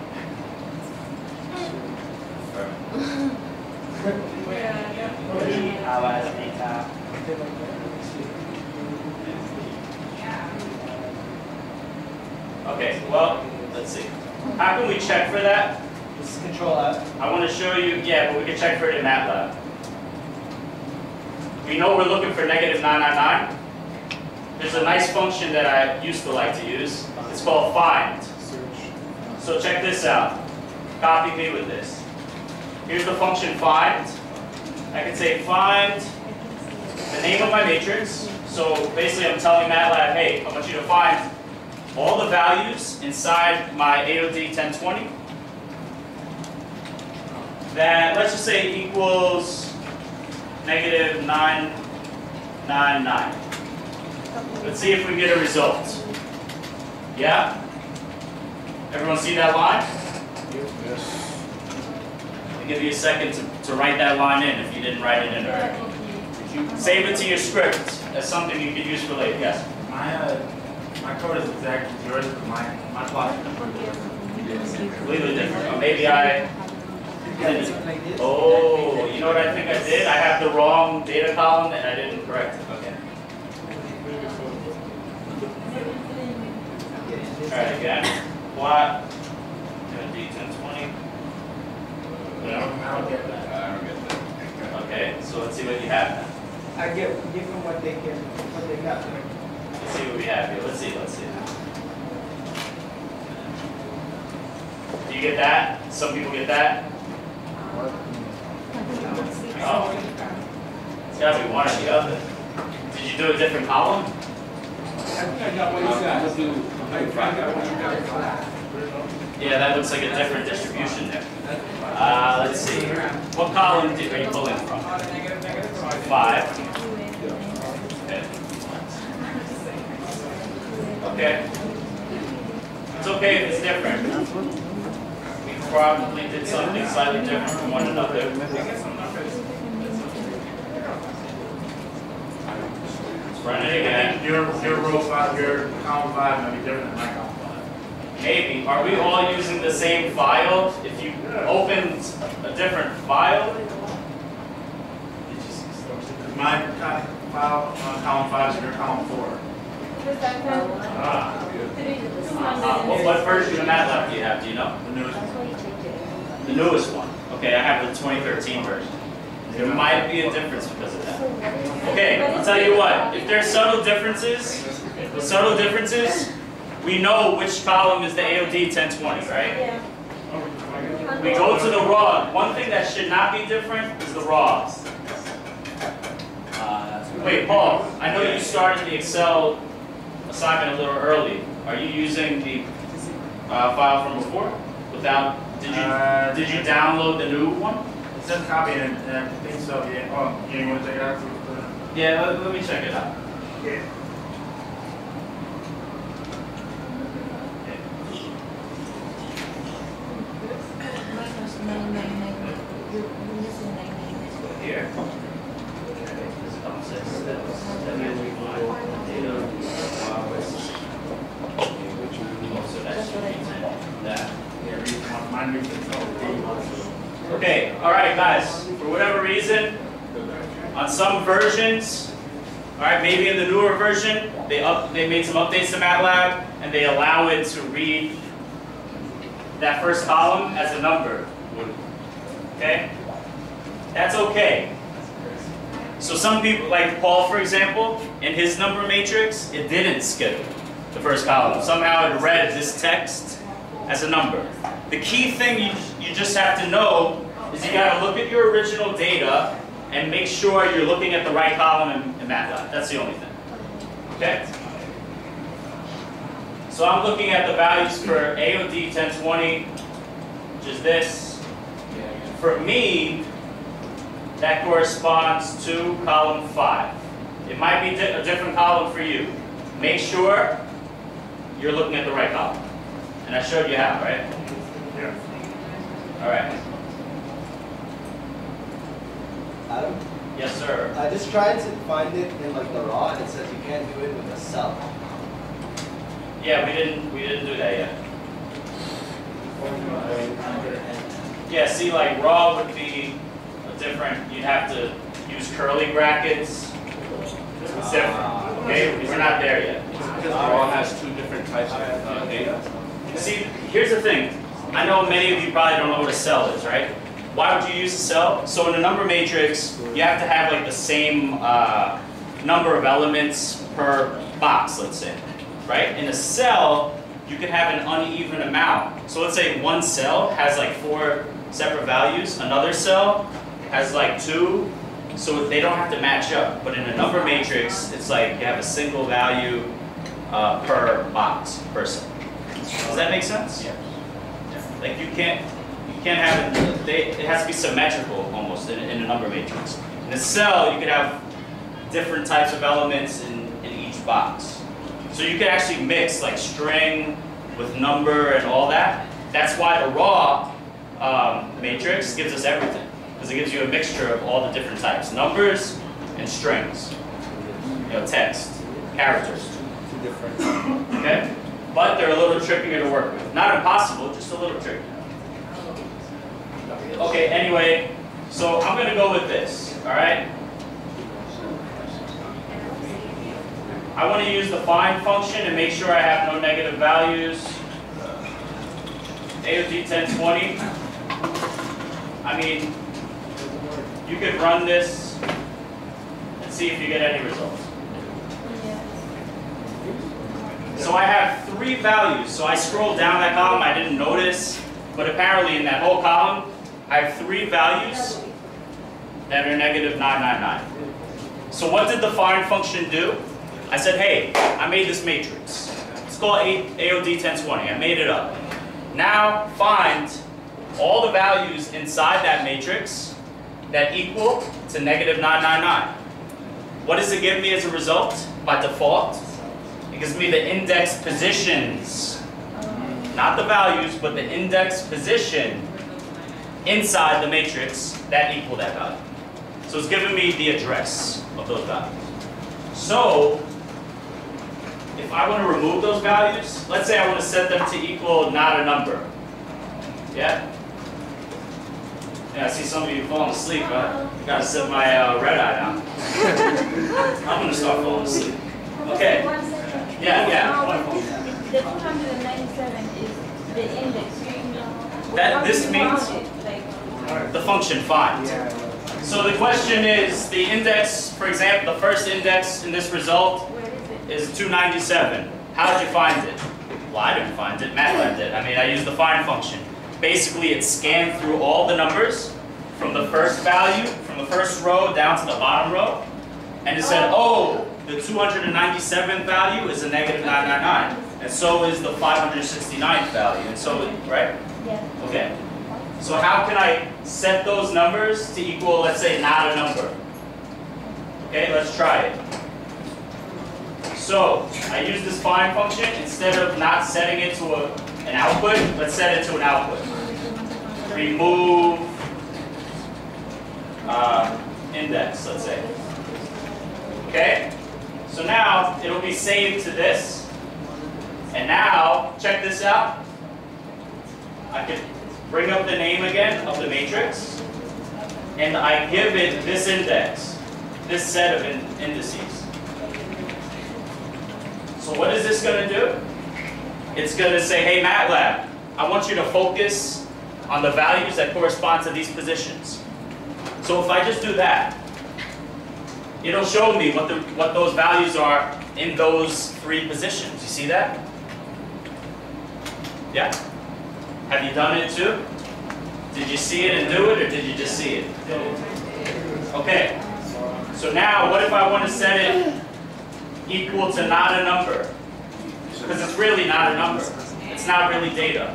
Okay, well, let's see. How can we check for that? This is Control F. I want to show you, but we can check for it in Matlab. We know we're looking for negative 999. There's a nice function that I used to like to use. It's called find. So check this out. Copy me with this. Here's the function find. I can say find the name of my matrix. So basically I'm telling MATLAB, hey, I want you to find all the values inside my AOD 1020. That, let's just say, equals negative 999. Let's see if we get a result. Yeah? Everyone see that line? Yes. I'll give you a second to write that line in if you didn't write it in already. Save it to your script as something you could use for later. Yes? My code is exactly yours, but my plot is Completely different. Maybe I didn't. Oh, you know what I think I did? I have the wrong data column and I didn't correct it. Okay. Alright, again. Plot. D 1020. I don't get that. I don't get that. Okay, so let's see what you have now. I give them what they got. Let's see what we have here. Let's see. Do you get that? Some people get that? Oh. It's gotta be one or the other. Did you do a different column? I think I got what you got. Yeah, that looks like a different distribution there. Let's see. What column are you pulling from? 5. Okay. Okay? It's okay if it's different. We probably did something slightly different from one another. Let's run it again. Your row 5, your column 5 might be different than my column 5. Maybe. Are we all using the same file? If you opened a different file, My file, column 5 is your column 4. what version of Matlab do you have? Do you know? The newest one. The newest one. Okay, I have the 2013 version. There might be a difference because of that. Okay, I'll tell you what. If there's subtle differences, we know which column is the AOD 1020, right? Yeah. We go to the raw. One thing that should not be different is the raws. Wait, Paul, I know you started the Excel assignment a little early. Are you using the file from before? Without, did you download the new one? It says copy and I think so, yeah. Oh, you want to check it out? Yeah, let me check it out. Yeah. Here. Okay, all right, guys. For whatever reason, on some versions, all right, maybe in the newer version, they made some updates to MATLAB and they allow it to read that first column as a number. Okay, that's okay. So some people, like Paul, for example, in his number matrix, it didn't skip the first column. Somehow it read this text as a number. The key thing you just have to know is you got to look at your original data and make sure you're looking at the right column in MATLAB. That's the only thing. Okay? So I'm looking at the values for AOD 1020, which is this. For me, that corresponds to column 5. It might be a different column for you. Make sure you're looking at the right column. And I showed you how, right? Yeah. All right. Adam? Yes, sir. I just tried to find it in like the raw and it says you can't do it with a cell. Yeah, we didn't do that yet. Yeah, see, like raw would be a different, you'd have to use curly brackets. It's different, okay? We're not there yet. Because raw has two different types of data. See, here's the thing. I know many of you probably don't know what a cell is, right? Why would you use a cell? So in a number matrix, you have to have like the same number of elements per box, let's say, right? In a cell, you can have an uneven amount. So let's say one cell has like 4 separate values, another cell has like 2, so they don't have to match up. But in a number matrix, it's like you have a single value per box, per cell. Does that make sense? Yeah. Like you can't have it has to be symmetrical almost in a number matrix. In a cell, you could have different types of elements in each box. So you could actually mix like string with number and all that. That's why the raw matrix gives us everything, because it gives you a mixture of all the different types, numbers and strings, text, characters. Two different. Okay, but they're a little trickier to work with. Not impossible, just a little tricky. Okay, anyway, so I'm going to go with this, all right? I want to use the find function and make sure I have no negative values. AOD 1020. I mean, you could run this and see if you get any results. So I have 3 values. So I scrolled down that column, I didn't notice, but apparently in that whole column, I have 3 values that are negative 999. So what did the find function do? I said, hey, I made this matrix. It's called AOD 1020. I made it up. Now find all the values inside that matrix that equal to negative 999. What does it give me as a result? By default, it It gives me the index positions, not the values, but the index position inside the matrix that equal that value. So it's giving me the address of those values. So if I want to remove those values, let's say I want to set them to equal not a number. Yeah? Yeah, I see some of you falling asleep, right? I gotta set my red eye down. I'm gonna start falling asleep. Okay. Yeah. The 297 is the index. This means the function find. So the question is, the index, for example, the first index in this result is 297. How did you find it? Well, I didn't find it, Matlab did. I mean, I used the find function. Basically, it scanned through all the numbers from the first value, from the first row down to the bottom row, and it said, oh, the 297th value is a negative 999, and so is the 569th value, and so, right? Yeah. Okay. So how can I set those numbers to equal, let's say, not a number? Okay, let's try it. So I use this find function. Instead of not setting it to an output, let's set it to an output. Remove index, let's say. Okay? So now it'll be saved to this. And now, check this out. I can bring up the name again of the matrix, and I give it this index, this set of indices. So what is this going to do? It's going to say, hey Matlab, I want you to focus on the values that correspond to these positions. So if I just do that, it'll show me what those values are in those three positions. You see that? Yeah? Have you done it too? Did you see it and do it, or did you just see it? Okay. So now, what if I want to set it equal to not a number? Because it's really not a number. It's not really data.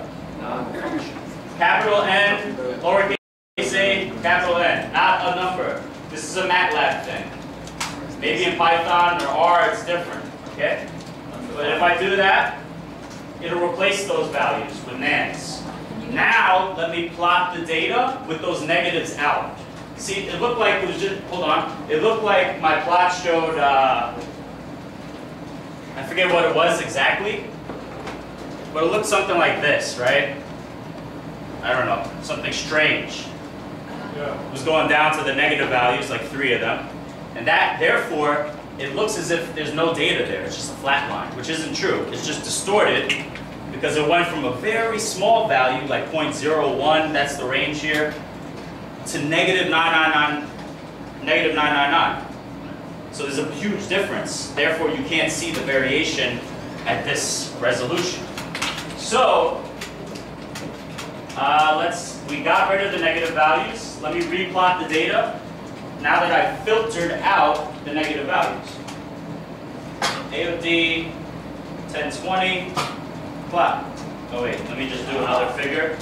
Capital N, lowercase a, capital N, not a number. This is a Matlab thing. Maybe in Python or R it's different, okay? But if I do that, it'll replace those values with nans. Now, let me plot the data with those negatives out. See, it looked like it was just, hold on, it looked like my plot showed, I forget what it was exactly, but it looked something like this, right? I don't know, something strange. It was going down to the negative values, like 3 of them. And that, therefore, it looks as if there's no data there. It's just a flat line, which isn't true. It's just distorted because it went from a very small value, like 0.01, that's the range here, to negative 999. So there's a huge difference. Therefore, you can't see the variation at this resolution. So, we got rid of the negative values. Let me replot the data now that I've filtered out the negative values. AOD 1020 plot. Oh wait, let me just do another figure.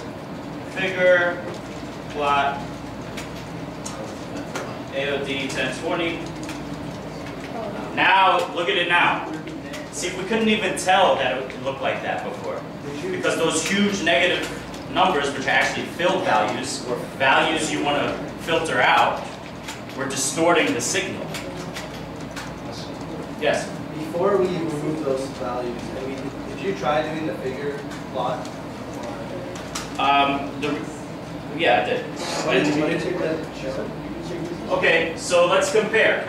Figure plot AOD 1020. Now look at it now. See, we couldn't even tell that it would look like that before because those huge negative numbers, which are actually filled values, or values you want to filter out, were distorting the signal. Yes? Before we remove those values, I mean, did you try doing the figure plot? Yeah, I did. What did you show? Okay, so let's compare.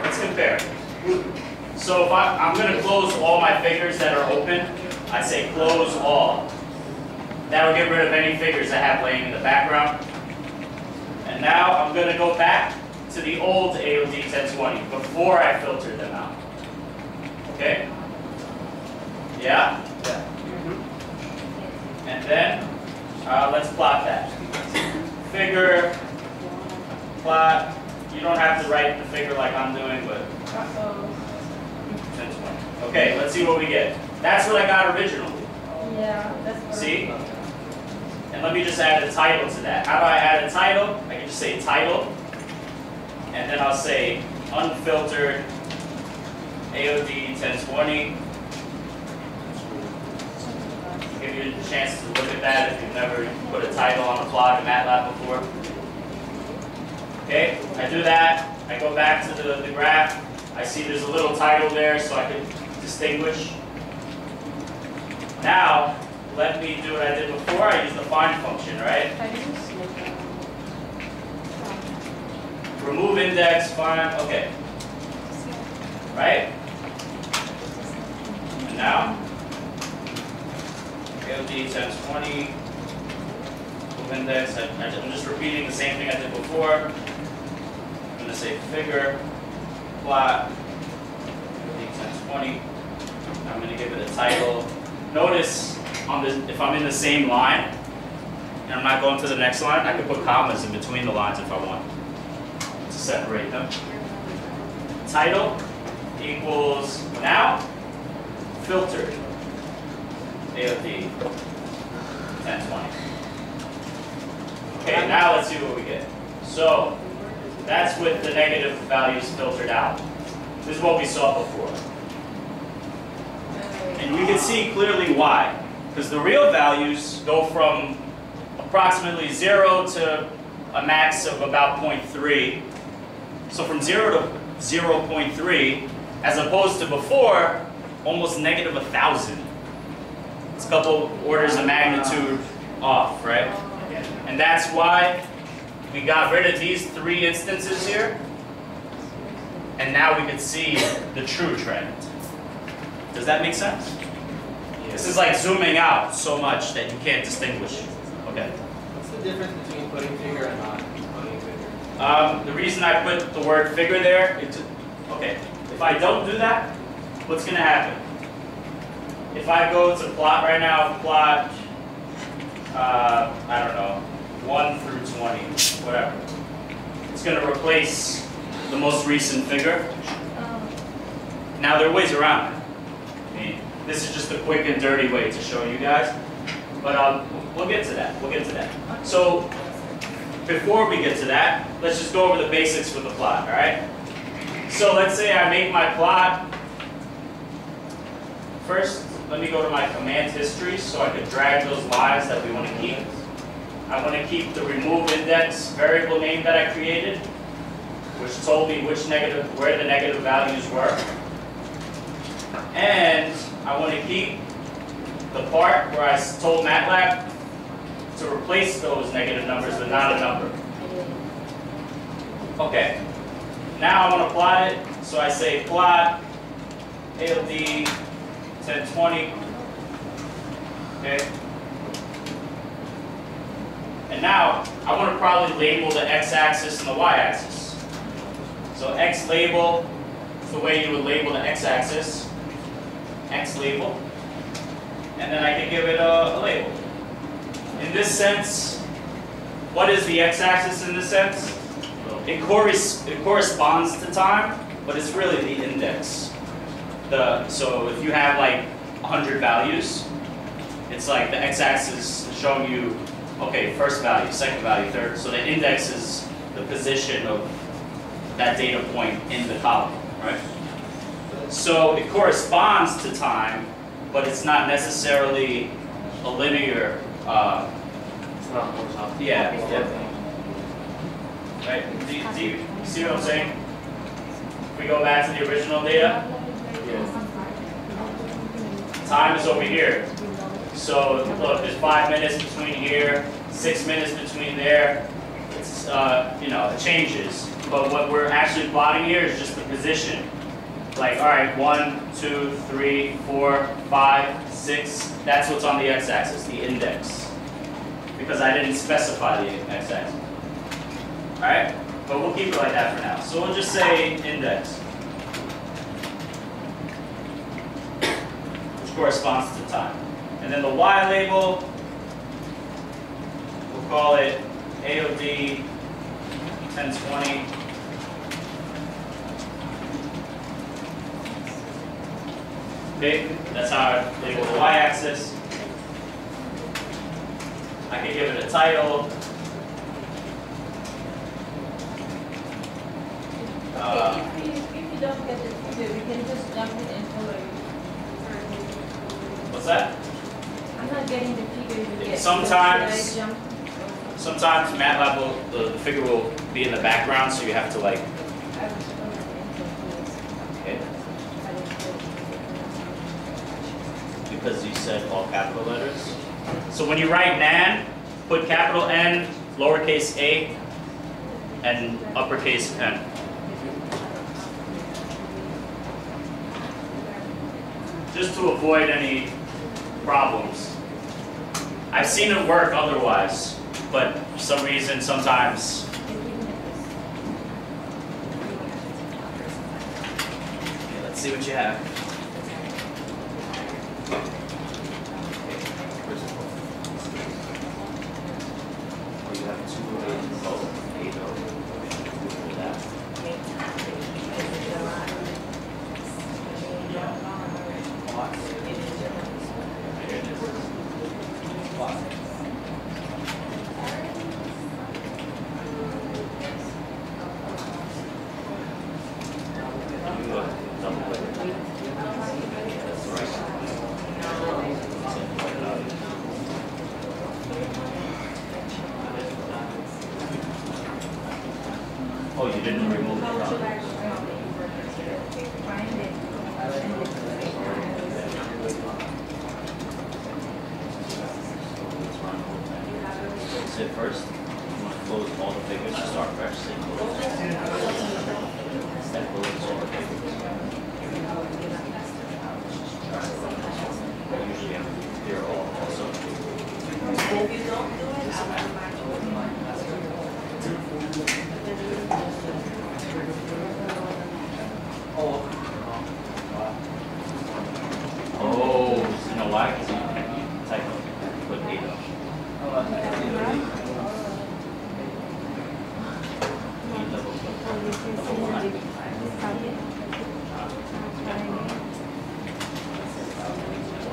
So if I'm going to close all my figures that are open, I say close all. That'll get rid of any figures I have laying in the background. And now I'm going to go back to the old AOD 1020 before I filtered them out. Okay? Yeah? And then let's plot that. Figure, plot. You don't have to write the figure like I'm doing, but 1020. Okay, let's see what we get. That's what I got originally. Yeah, that's See? And let me just add a title to that. How do I add a title? I can just say title, and then I'll say unfiltered AOD 1020 give you a chance to look at that if you've never put a title on a plot in MATLAB before. Okay, I do that. I go back to the graph. I see there's a little title there so I can distinguish. Now, let me do what I did before. I use the find function, right? Remove index, find, okay. Right? And now, AOD times 20, remove index. I'm just repeating the same thing I did before. I'm going to say figure, plot, AOD times 20. I'm going to give it a title. Notice on this, if I'm in the same line, and I'm not going to the next line, I could put commas in between the lines if I want to separate them. Title equals now filtered AOD 1020. Okay, now let's see what we get. So that's with the negative values filtered out. This is what we saw before. And we can see clearly why. Because the real values go from approximately 0 to a max of about 0.3. So from 0 to 0.3, as opposed to before, almost negative 1,000. It's a couple orders of magnitude off, right? And that's why we got rid of these 3 instances here. And now we can see the true trend. Does that make sense? This is like zooming out so much that you can't distinguish. Okay. What's the difference between putting figure and not putting figure? The reason I put the word figure there, okay, if I don't do that, what's going to happen? If I go to plot right now, plot, I don't know, 1 through 20, whatever. It's going to replace the most recent figure. Now there are ways around it. I mean, this is just a quick and dirty way to show you guys. But we'll get to that. We'll get to that. So before we get to that, let's just go over the basics with the plot, all right? So let's say I make my plot. First, let me go to my command history so I can drag those lines that we want to keep. I want to keep the remove index variable name that I created, which told me where the negative values were. And I want to keep the part where I told MATLAB to replace those negative numbers with not a number. Okay. Now I want to plot it. So I say plot AOD 1020. Okay. And now I want to probably label the x-axis and the y-axis. So x label is the way you would label the x-axis. X label. And then I can give it a label. In this sense, what is the x-axis in this sense? It corresponds to time, but it's really the index. So if you have like 100 values, it's like the x-axis is showing you, okay, first value, second value, third. So the index is the position of that data point in the column, right? So it corresponds to time, but it's not necessarily a linear. It's not horizontal. Yeah. Right? Do you see what I'm saying? If we go back to the original data, time is over here. So look, there's 5 minutes between here, 6 minutes between there. It's it changes. But what we're actually plotting here is just the position. Like, all right, 1, 2, 3, 4, 5, 6. That's what's on the x-axis, the index, because I didn't specify the x-axis. All right, but we'll keep it like that for now. So we'll just say index, which corresponds to time. And then the y label, we'll call it AOD 1020. Okay, that's how I label the y-axis. I can give it a title. If you don't get it figure, we can just jump it and color it. What's that? I'm not getting the figure you get. Sometimes- Should I jump? Sometimes MATLAB will, the figure will be in the background, so you have to like, okay, because you said all capital letters. So when you write NaN, put capital N, lowercase a, and uppercase N. Just to avoid any problems. I've seen it work otherwise, but for some reason, sometimes. Okay, let's see what you have. Oh, you have 2 8 Oh, you didn't remove the problem. Sit first. You want to close all the figures to start fresh. Say close. Then close all the figures. Usually I'm here all also. If you don't do it, Oh, you know why? Because you type put 8 up.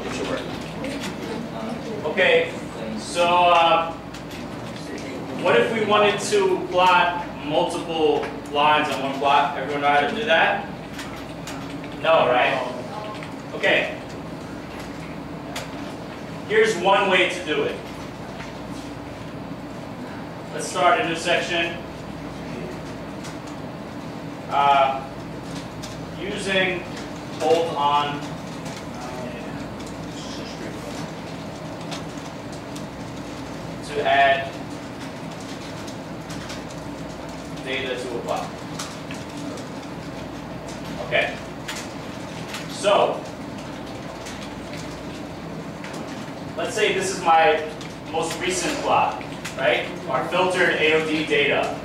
It should work. Okay, so what if we wanted to plot multiple lines on one plot? Everyone know how to do that? No, right? Okay. Here's one way to do it. Let's start a new section. Using hold on to add data to a plot. Okay. So, let's say this is my most recent plot, right? Our filtered AOD data.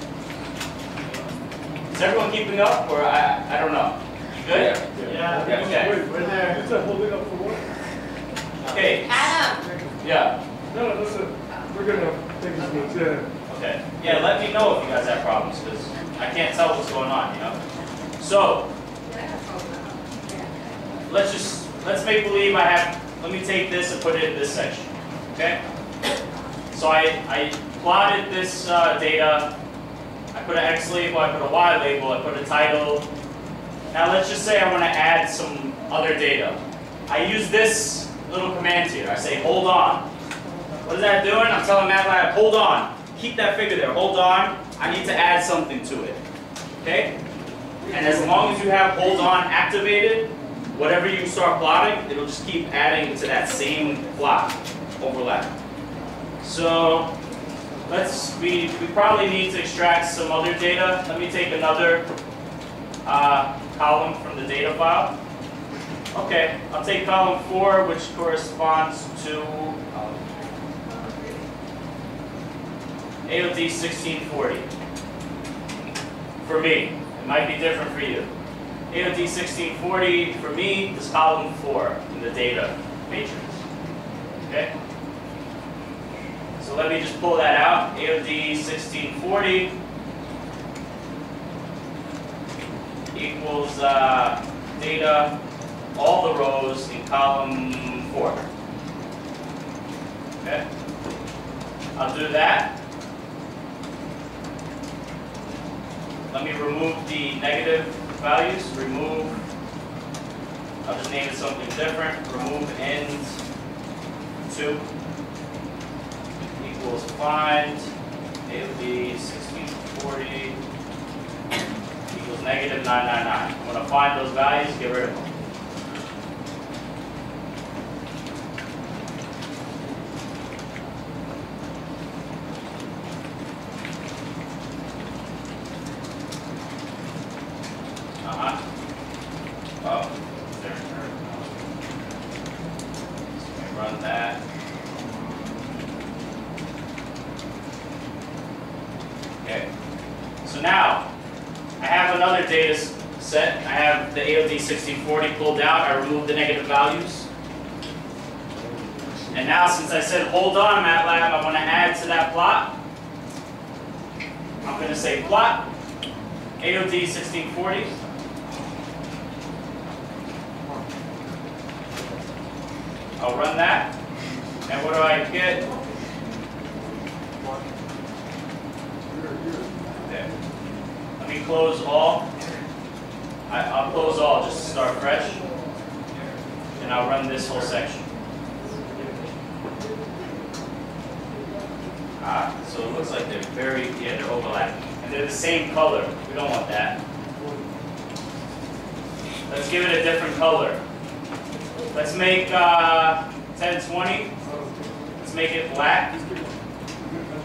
Is everyone keeping up, or I don't know? You good? Yeah. Okay. Wait, right there. Is that holding up for what? Okay. Adam. Yeah. No, listen. We're gonna take this one. Yeah. Okay. Yeah, let me know if you guys have problems, because I can't tell what's going on, you know? So, let's make believe let me take this and put it in this section, okay? So I plotted this data, I put an X label, I put a Y label, I put a title. Now let's just say I want to add some other data. I use this little command here. I say hold on. What is that doing? I'm telling MATLAB, hold on. Keep that figure there, hold on. I need to add something to it, okay? And as long as you have hold on activated, whatever you start plotting, it'll just keep adding to that same plot overlap. So we probably need to extract some other data. Let me take another column from the data file. Okay, I'll take column 4, which corresponds to AOD 1640. For me, it might be different for you. AOD 1640 for me is column 4 in the data matrix. Okay? So let me just pull that out. AOD 1640 equals data, all the rows in column 4. Okay? I'll do that. Let me remove the negative values. Remove, I'll just name it something different. Remove end 2 equals find A of B 1640 equals negative 999. I'm going to find those values, get rid of them. Oh, there. So we run that. Okay. So now I have another data set. I have the AOD 1640 pulled out. I removed the negative values. And now since I said hold on MATLAB, I want to add to that plot. I'm going to say plot AOD 1640. I'll run that, and what do I get? Okay. Let me close all. I'll close all just to start fresh, and I'll run this whole section. So it looks like they're overlapping, and they're the same color. We don't want that. Let's give it a different color. Let's make 1020. Let's make it black.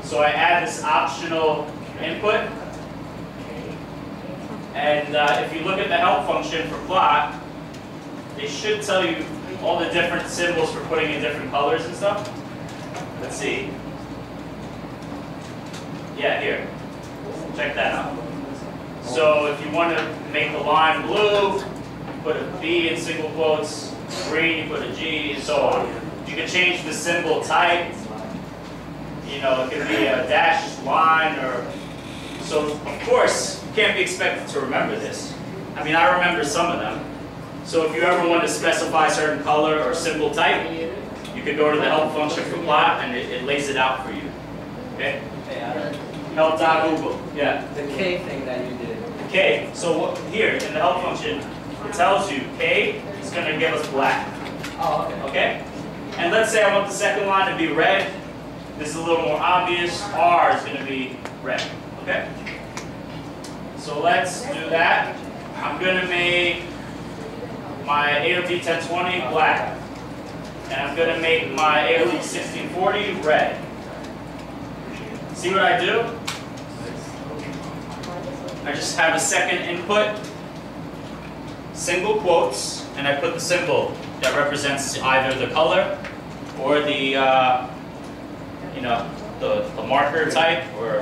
So I add this optional input. And if you look at the help function for plot, they should tell you all the different symbols for putting in different colors and stuff. Let's see. Yeah, here. Check that out. So if you want to make the line blue, you put a B in single quotes. Green, you put a G, and so on. You can change the symbol type. You know, it could be a dashed line, or so. Of course, you can't be expected to remember this. I mean, I remember some of them. So if you ever want to specify a certain color or symbol type, you could go to the help function for plot, and it lays it out for you. Okay. Help.google. Yeah. The K thing that you did. The K. So here in the help function, it tells you K. It's going to give us black. Oh, okay. Okay? And let's say I want the second line to be red. This is a little more obvious. R is going to be red. Okay? So let's do that. I'm going to make my AOD 1020 black. And I'm going to make my AOD 1640 red. See what I do? I just have a second input, single quotes, and I put the symbol that represents either the color or the, you know, the marker type, or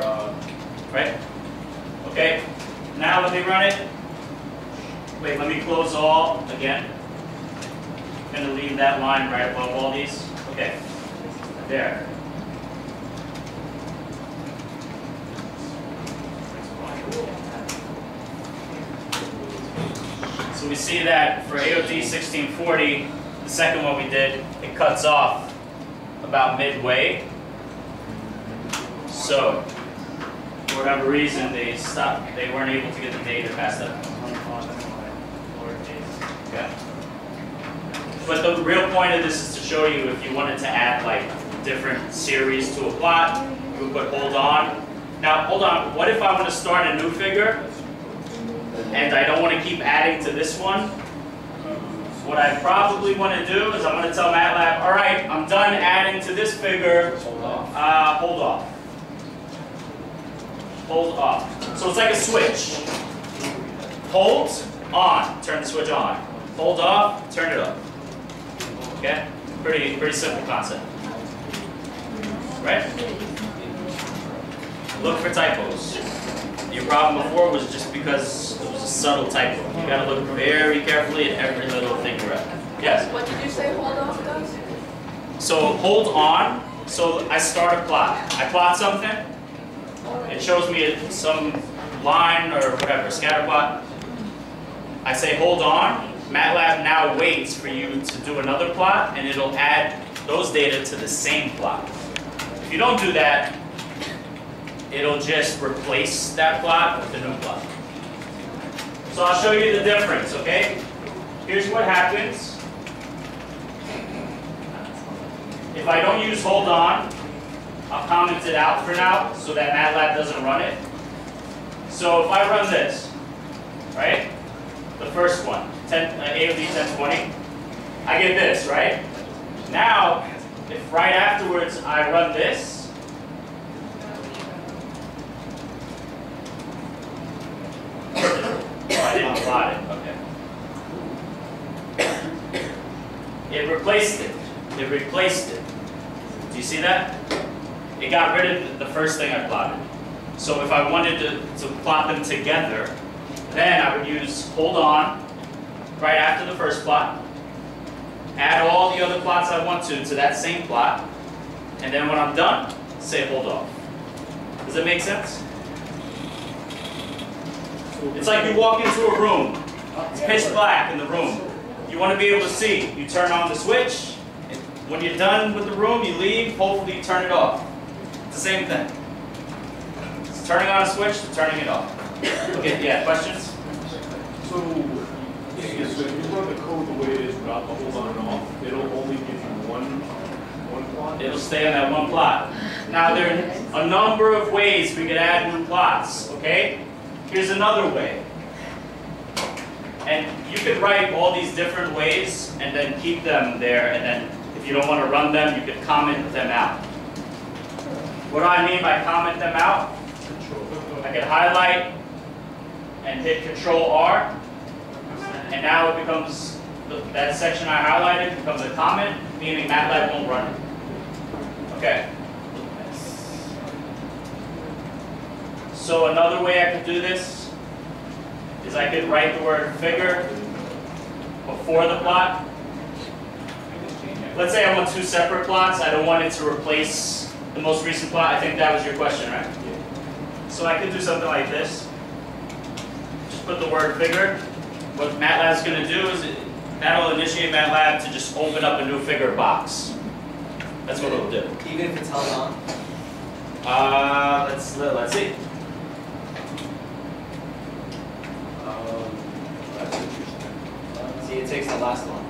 right? Okay. Now let me run it. Wait, let me close all again. I'm going to leave that line right above all these. Okay. There. So we see that for AOD 1640, the second one we did, it cuts off about midway. So, for whatever reason, they stopped. They weren't able to get the data past that. Okay. But the real point of this is to show you if you wanted to add like different series to a plot, you would put hold on. Now, hold on. What if I want to start a new figure? And I don't want to keep adding to this one? What I probably want to do is I'm going to tell MATLAB, all right, I'm done adding to this figure. Hold off. Hold off. Hold off. So it's like a switch. Hold on. Turn the switch on. Hold off. Turn it up. Okay? Pretty simple concept. Right? Look for typos. Your problem before was just because it was a subtle typo. You got to look very carefully at every little thing you're at. Yes? What did you say hold off does? So hold on. So I start a plot. I plot something. It shows me some line or whatever, scatterplot. I say hold on. MATLAB now waits for you to do another plot, and it'll add those data to the same plot. If you don't do that, it'll just replace that plot with a new plot. So I'll show you the difference, okay? Here's what happens if I don't use hold on, I'll comment it out for now so that MATLAB doesn't run it. So if I run this, right? The first one, AOD 1020, I get this, right? Now, if right afterwards I run this, I didn't plot it, okay. It replaced it. It replaced it. Do you see that? It got rid of the first thing I plotted. So if I wanted to plot them together, then I would use hold on right after the first plot, add all the other plots I want to that same plot, and then when I'm done, say hold off. Does that make sense? It's like you walk into a room. It's pitch black in the room. You want to be able to see. You turn on the switch. When you're done with the room, you leave. Hopefully you turn it off. It's the same thing. It's turning on a switch to turning it off. Okay, yeah, questions? So, if you run the code the way it is without the hold on and off, it'll only give you one plot? It'll stay on that one plot. Now, there are a number of ways we could add new plots, okay? Here's another way. And you could write all these different ways and then keep them there, and then if you don't want to run them, you could comment them out. What do I mean by comment them out? I could highlight and hit Control R, and now it becomes, that section I highlighted becomes a comment, meaning MATLAB won't run it. Okay. So another way I could do this is I could write the word figure before the plot. Let's say I want two separate plots. I don't want it to replace the most recent plot. I think that was your question, right? So I could do something like this. Just put the word figure. What MATLAB's going to do is that'll initiate MATLAB to just open up a new figure box. That's what it'll do. Even if it's held on? Let's see. See, it takes the last one.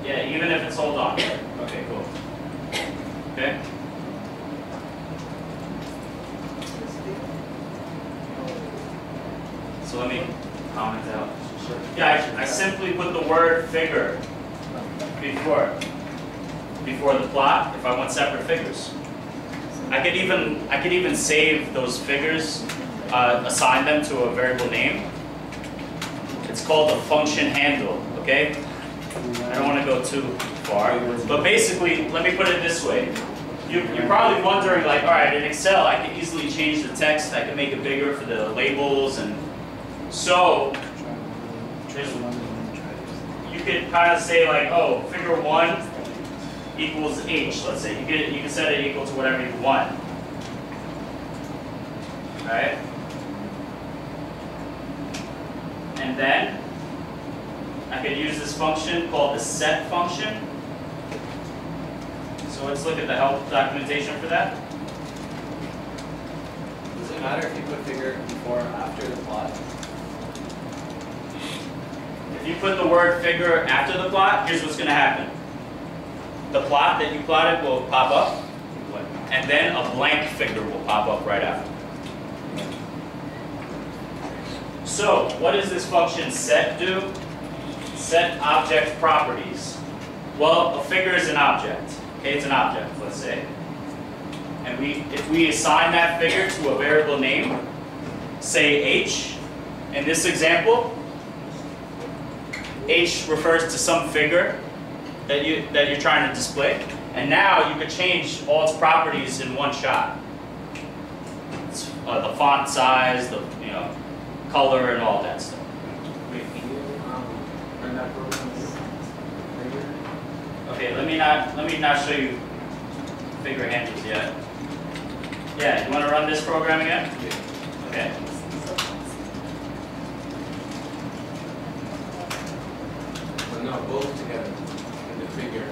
Yeah, even if it's hold on. Okay, cool. Okay. So let me comment out. Yeah, I simply put the word figure before the plot if I want separate figures. I could even save those figures, assign them to a variable name. It's called a function handle, okay? I don't want to go too far, but basically, let me put it this way. You're probably wondering, like, all right, in Excel, I can easily change the text. I can make it bigger for the labels, and so you could kind of say, like, oh, figure 1 equals H, let's say. You can set it equal to whatever you want. All right? And then I could use this function called the set function. So let's look at the help documentation for that. Does it matter if you put figure before or after the plot? If you put the word figure after the plot, here's what's going to happen. The plot that you plotted will pop up, and then a blank figure will pop up right after. So, what does this function set do? Set object properties. Well, a figure is an object. Okay, it's an object, let's say. And if we assign that figure to a variable name, say H, in this example, H refers to some figure that you're trying to display. And now you could change all its properties in one shot. It's, the font size, the color, and all that stuff. Okay, let me not show you figure handles yet. Yeah, you want to run this program again? Okay. But no, both together in the figure.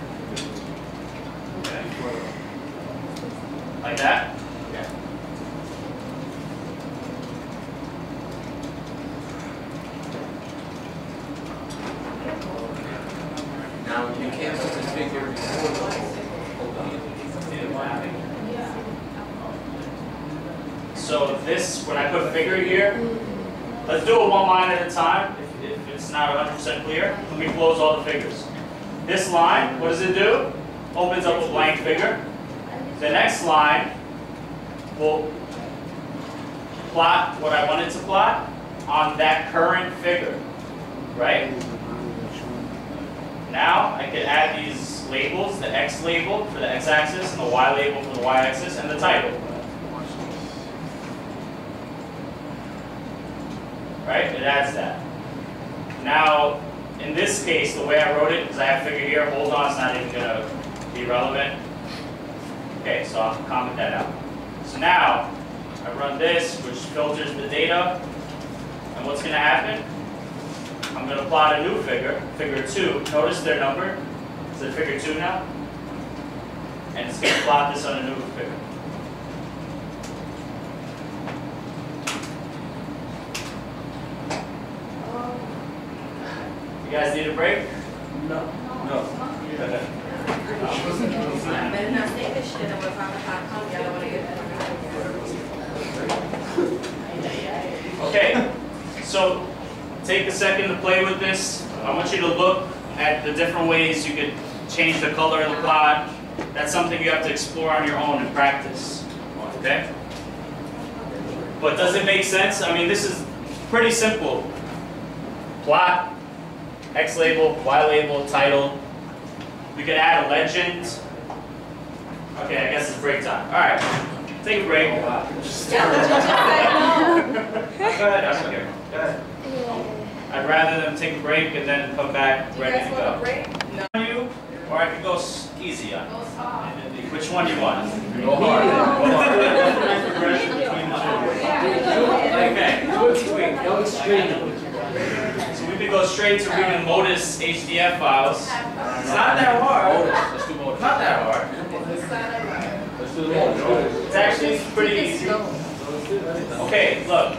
Okay. Like that? Yeah. So this, when I put figure here, let's do it one line at a time. If it's not 100% clear, let me close all the figures. This line, what does it do? Opens up a blank figure. The next line will plot what I wanted to plot on that current figure, right? Now I could add these labels, the X label for the X-axis and the Y label for the Y-axis and the title. Right? It adds that. Now, in this case, the way I wrote it, because I have figure here, hold on, it's not even going to be relevant. Okay, so I'll comment that out. So now, I run this, which filters the data, and what's going to happen? I'm going to plot a new figure, figure 2. Notice their number. Is it figure 2 now? And it's going to plot this on a new figure. You guys need a break? No. Better not say this shit and we're probably not coming. I don't want to get Okay, so take a second to play with this. I want you to look at the different ways you could change the color of the plot. That's something you have to explore on your own and practice. Okay? But does it make sense? I mean, this is pretty simple. Plot, X label, Y label, title. We could add a legend. Okay, I guess it's break time. All right, take a break. Go ahead, I don't care. Go ahead. I'd rather them take a break and then come back ready to go. No. You, or I could go easy on you. Which one do you want? Go hard. Okay. Go extreme. So we could go straight to reading Modus HDF files. It's not that hard. Let's do Modus. Not that hard. Let's do the Modus. It's actually pretty easy. Okay, look.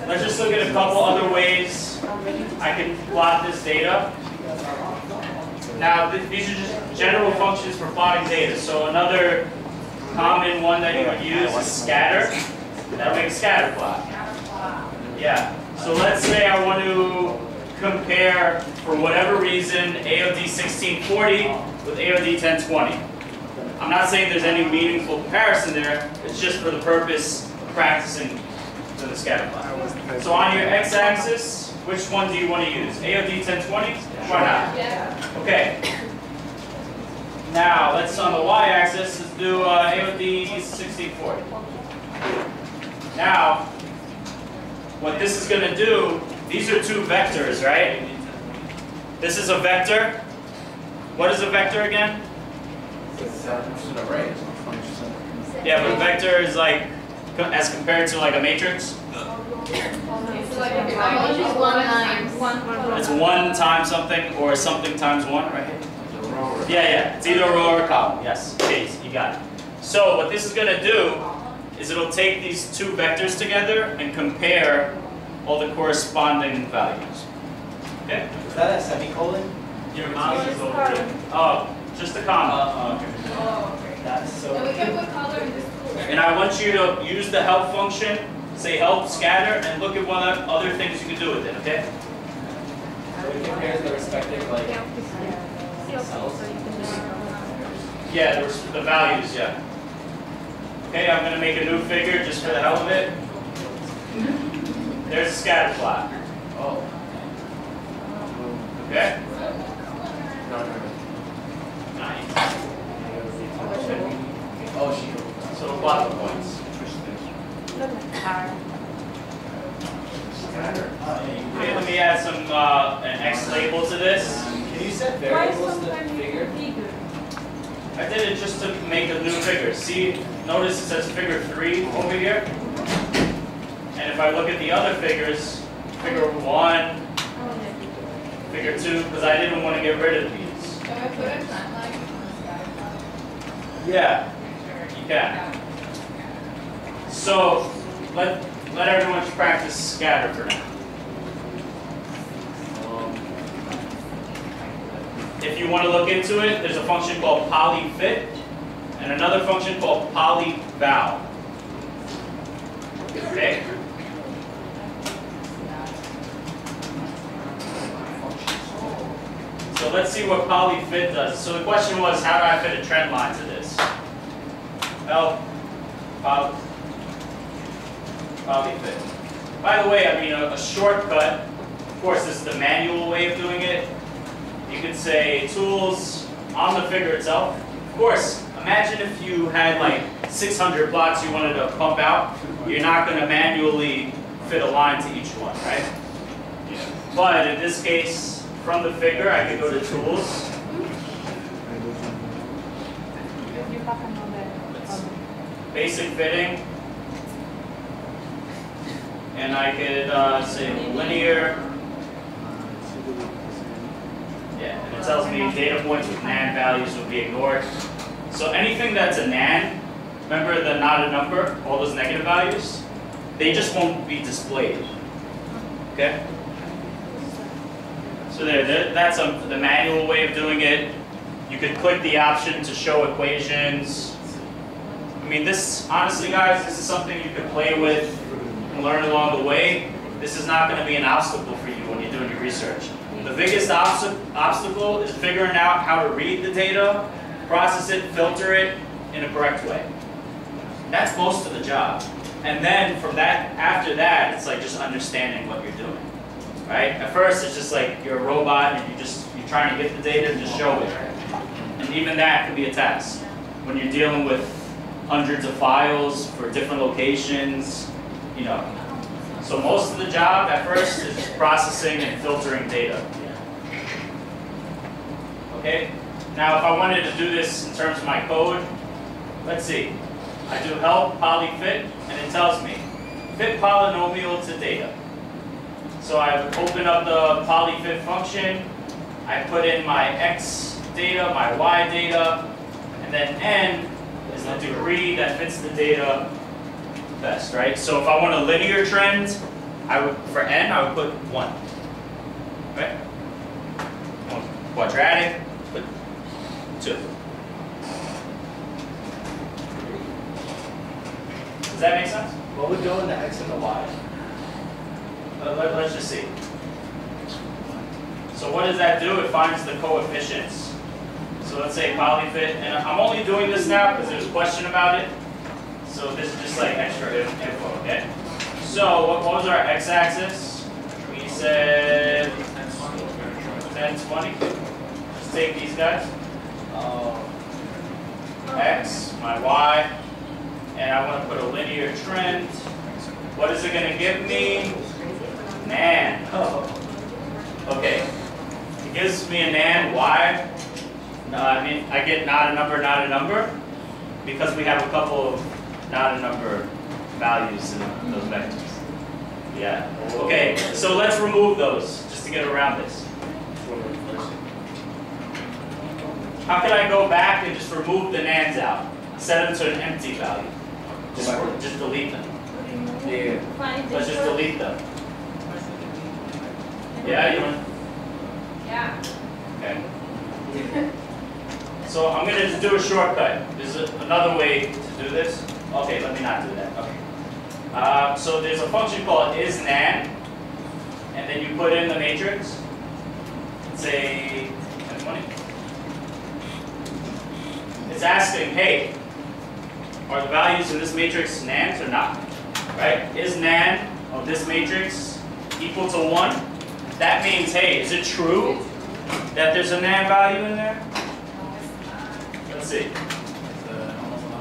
Let's just look at a couple other ways I can plot this data. Now, these are just general functions for plotting data. So another common one that you would use is scatter. That'll make a scatter plot. Yeah. So let's say I want to compare, for whatever reason, AOD 1640 with AOD 1020. I'm not saying there's any meaningful comparison there. It's just for the purpose of practicing to the scatter plot. So on your x-axis, which one do you want to use? AOD 1020? Why not? Yeah. Okay. Now, let's on the y-axis, let's do AOD 1640. Now, what this is going to do, these are two vectors, right? This is a vector. What is a vector again? It's an array. Yeah, but a vector is like, as compared to like a matrix? It's like a It's 1 times something or something times 1, right? Yeah, it's either a row or a column. Yes, okay, you got it. So what this is going to do is it'll take these two vectors together and compare all the corresponding values. Okay? Is that a semicolon? Your mouse is over here. Oh, just a comma. Okay. Oh, okay. That's so. And we can put color in this too. And I want you to use the help function, say help scatter, and look at what other things you can do with it, okay? So it compares the respective like cells. Yeah, the values, yeah. Okay, I'm going to make a new figure just for the hell of it. There's a scatter plot. Oh. Okay? Oh, she. So we'll plot the points. Okay, let me add some an X label to this. Can you set variables to the figure? I did it just to make a new figure. See, notice it says figure 3 over here. And if I look at the other figures, figure 1, figure 2, because I didn't want to get rid of these. Can we put a timeline on the Scatterplot? Yeah, you can. So let everyone practice scatter for now. If you want to look into it, there's a function called polyfit and another function called polyval. Okay? So let's see what polyfit does. So the question was, how do I fit a trend line to this? Well, polyfit. By the way, I mean a shortcut, of course this is the manual way of doing it. You could say tools on the figure itself. Of course, imagine if you had like 600 plots you wanted to pump out. You're not going to manually fit a line to each one, right? But in this case, from the figure, I could go to tools. Basic fitting. And I could say linear. Yeah, and it tells me data points with NaN values would be ignored. So anything that's a NaN, remember the not a number, all those negative values, they just won't be displayed. Okay? So that's the manual way of doing it. You could click the option to show equations. I mean, this, honestly guys, this is something you could play with and learn along the way. This is not going to be an obstacle for you when you're doing your research. The biggest obstacle is figuring out how to read the data, process it, filter it in a correct way. That's most of the job. And then from that, after that, it's like just understanding what you're doing. Right? At first, it's just like you're a robot and you're trying to get the data and just show it. And even that can be a task when you're dealing with hundreds of files for different locations, you know. So most of the job at first is just processing and filtering data. Okay? Now, if I wanted to do this in terms of my code, let's see. I do help polyfit, and it tells me fit polynomial to data. So I open up the polyfit function, I put in my x data, my y data, and then n is the degree that fits the data best, right? So if I want a linear trend, for n, I would put 1, right? Quadratic, put 2. Does that make sense? What would go in the x and the y? Let's just see. So what does that do? It finds the coefficients. So let's say polyfit, and I'm only doing this now because there's a question about it. So this is just like extra info, okay? So what was our x-axis? We said 10, 20. Just take these guys. X, my y, and I want to put a linear trend. What is it going to give me? NaN. Okay. It gives me a NaN. Why? I mean, I get not a number, because we have a couple of not a number values in those vectors. Yeah. Okay, so let's remove those just to get around this. How can I go back and just remove the NaNs out? Set them to an empty value. Just delete them. Yeah. Let's just delete them. Yeah, you want? Yeah. Okay. So I'm going to just do a shortcut. There's another way to do this. Okay, let me not do that. Okay. So there's a function called isNaN, and then you put in the matrix. Say 1020. It's asking, hey, are the values in this matrix NaNs or not? Right? Is NaN of this matrix equal to 1? That means, hey, is it true that there's a NaN value in there? Let's see.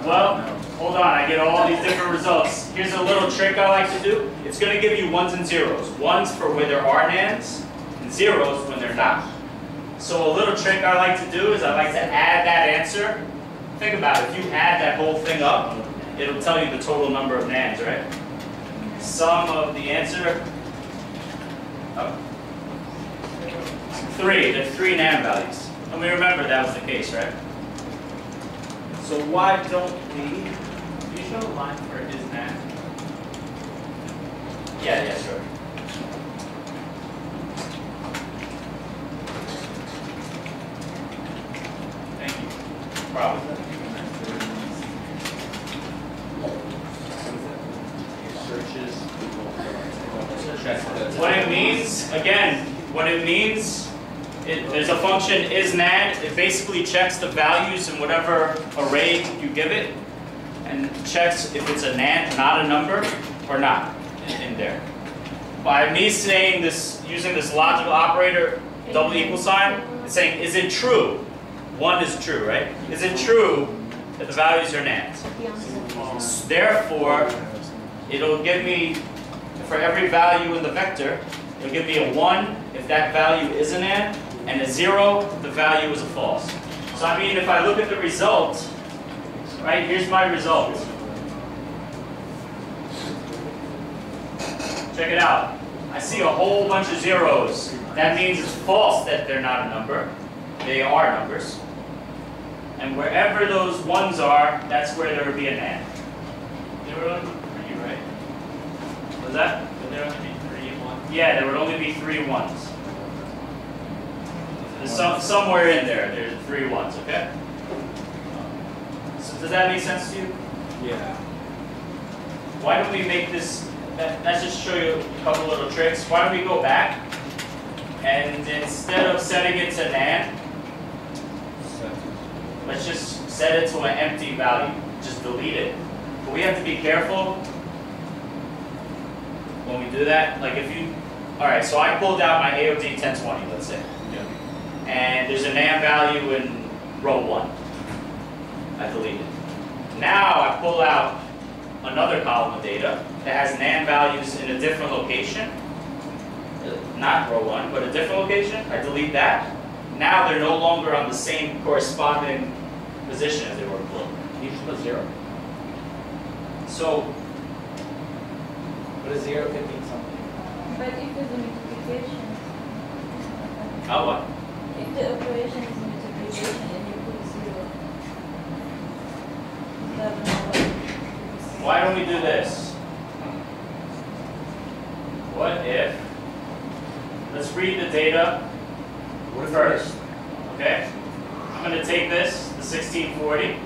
Well, hold on, I get all these different results. Here's a little trick I like to do. It's going to give you 1s and 0s. 1s for when there are NaNs, and 0s when they're not. So a little trick I like to do is I like to add that answer. Think about it. If you add that whole thing up, it'll tell you the total number of NaNs, right? Sum of the answer. 3. There's 3 NaN values. And we remember that was the case, right? So why don't we? Can you show a line for isNaN? Yeah, sure. Thank you. Problem. Search check that. What it means, again, what it means, there's a function isNaN. It basically checks the values in whatever array you give it, and checks if it's a NaN, not a number, or not in there. By me saying this, using this logical operator, double equal sign, it's saying, is it true? One is true, right? Is it true that the values are NaNs? Therefore, it'll give me, for every value in the vector, it'll give me a 1 if that value is a NaN, and a 0 if the value is a false. So I mean, if I look at the result, right, here's my result. Check it out. I see a whole bunch of zeros. That means it's false that they're not a number. They are numbers. And wherever those ones are, that's where there would be a NaN. There would only be 3, right? Was that? Would there only be 3 1? Yeah, there would only be 3 ones. There's somewhere in there, there's 3 ones, okay? So does that make sense to you? Yeah. Why don't we make this, let's just show you a couple little tricks. Why don't we go back, and instead of setting it to NaN, let's just set it to an empty value. Just delete it. But we have to be careful when we do that. Like if you, all right, so I pulled out my AOD 1020, let's say. Yeah. And there's a NaN value in row 1. I delete it. Now I pull out another column of data that has NaN values in a different location. Not row 1, but a different location. I delete that. Now they're no longer on the same corresponding position as they were before. You just put 0. So, But a 0 could mean something. But if it's a multiplication, how what? if the operation is multiplication and you put 0, Why don't we do this? What if, let's read the data first, okay? I'm going to take this, the 1640,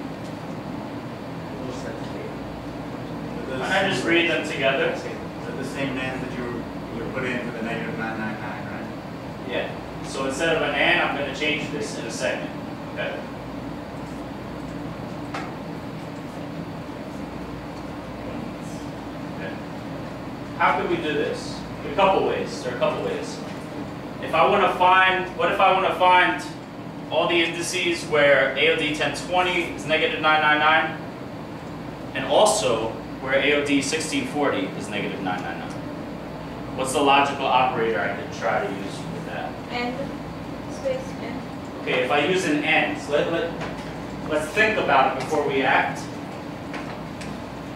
and I just read them together. The same NaNs that you put in for the -999, right? Yeah. So instead of an and, I'm going to change this in a second. Okay. Okay. How could we do this? A couple ways. There are a couple ways. If I want to find, what if I want to find all the indices where AOD 1020 is -999, and also where AOD 1640 is -999? What's the logical operator I could try to use with that? and space and Okay, if I use an and, so let's think about it before we act.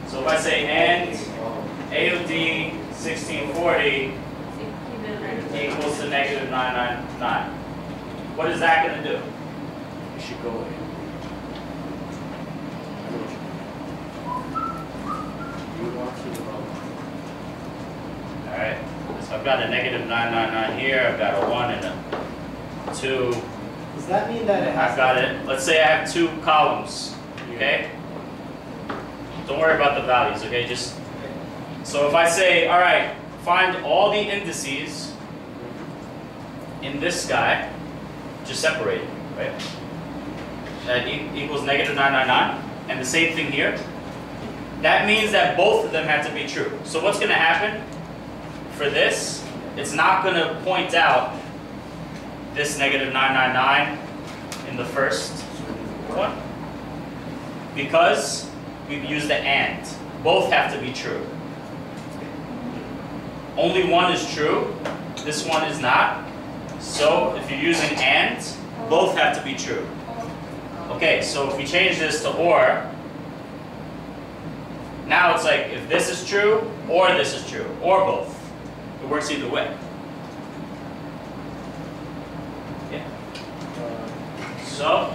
So if I say and AOD 1640 equals to -999, what is that going to do? You should go away. You would want to Alright, so I've got a -999 here, I've got a 1 and a 2. Does that mean that it has I've got it. Let's say I have 2 columns, okay? Don't worry about the values, okay? Just, so if I say, alright, find all the indices in this guy, just separate it, right? That equals -999, and the same thing here. That means that both of them have to be true. So what's going to happen for this? It's not going to point out this -999 in the first one because we've used the and. Both have to be true. Only one is true, this one is not. So if you're using and, both have to be true. Okay, so if we change this to or, now it's like if this is true or this is true, or both. It works either way. Yeah. So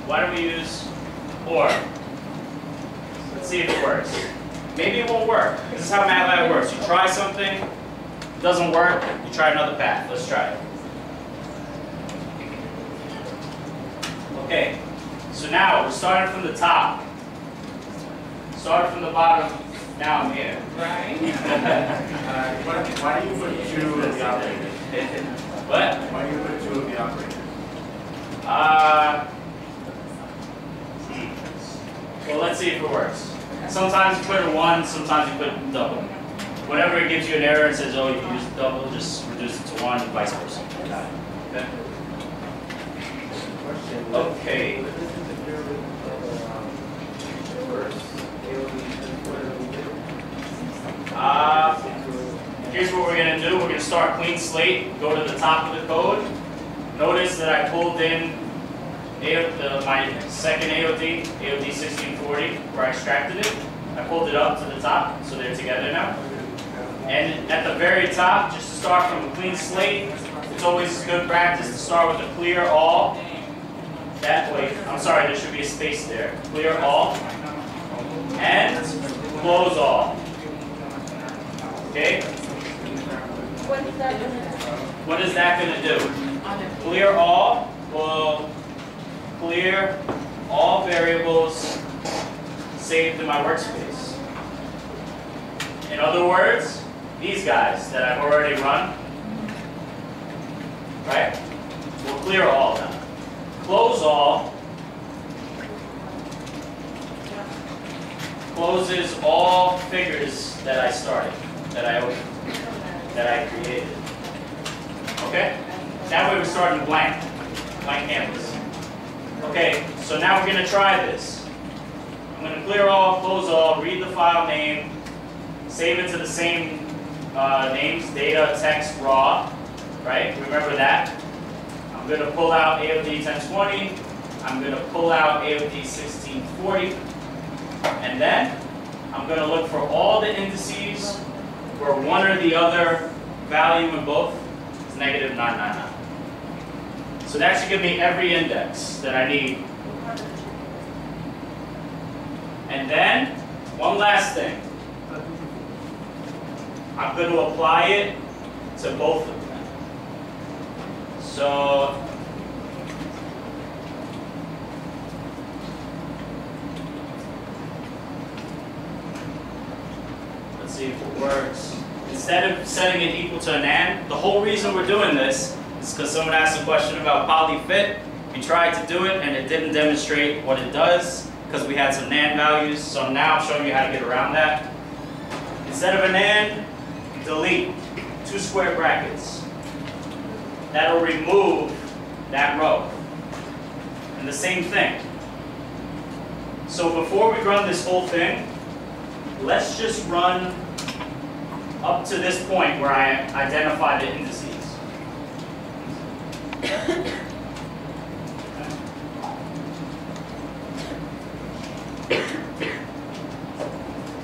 why don't we use or? Let's see if it works. Maybe it won't work. This is how Matlab works. You try something, it doesn't work, you try another path. Let's try it. Okay, so now we're starting from the top. Started from the bottom Now I'm here. Right? Why do you put 2 of the operator? What? Why do you put 2 of the operator? Well, let's see if it works. Sometimes you put a 1, sometimes you put double. Whenever it gives you an error and says, oh, you used double, just reduce it to 1 and vice versa. Got it. Okay. Okay. Here's what we're going to do. We're going to start clean slate, go to the top of the code. Notice that I pulled in my second AOD, AOD 1640, where I extracted it. I pulled it up to the top, so they're together now. And at the very top, just to start from a clean slate, it's always good practice to start with a clear all. That way, I'm sorry, there should be a space there. Clear all. And close all. Okay? What is that going to do? What is that going to do? Clear all will clear all variables saved in my workspace. In other words, these guys that I've already run, right? We'll clear all of them. Close all closes all figures that I started, that I created. Okay? That way we're starting blank canvas. Okay, so now we're going to try this. I'm going to clear all, close all, read the file name, save it to the same names, data, text, raw, right? Remember that. I'm going to pull out AOD 1020. I'm going to pull out AOD 1640. And then I'm going to look for all the indices where one or the other value in both is negative 999. So that should give me every index that I need. And then, one last thing. I'm going to apply it to both of them. So, let's see if it works. Instead of setting it equal to an AND, the whole reason we're doing this is because someone asked a question about polyfit. We tried to do it and it didn't demonstrate what it does because we had some NAND values. So now I'm showing you how to get around that. Instead of an AND, delete 2 square brackets. That'll remove that row. And the same thing. So before we run this whole thing, let's just run up to this point where I identify the indices.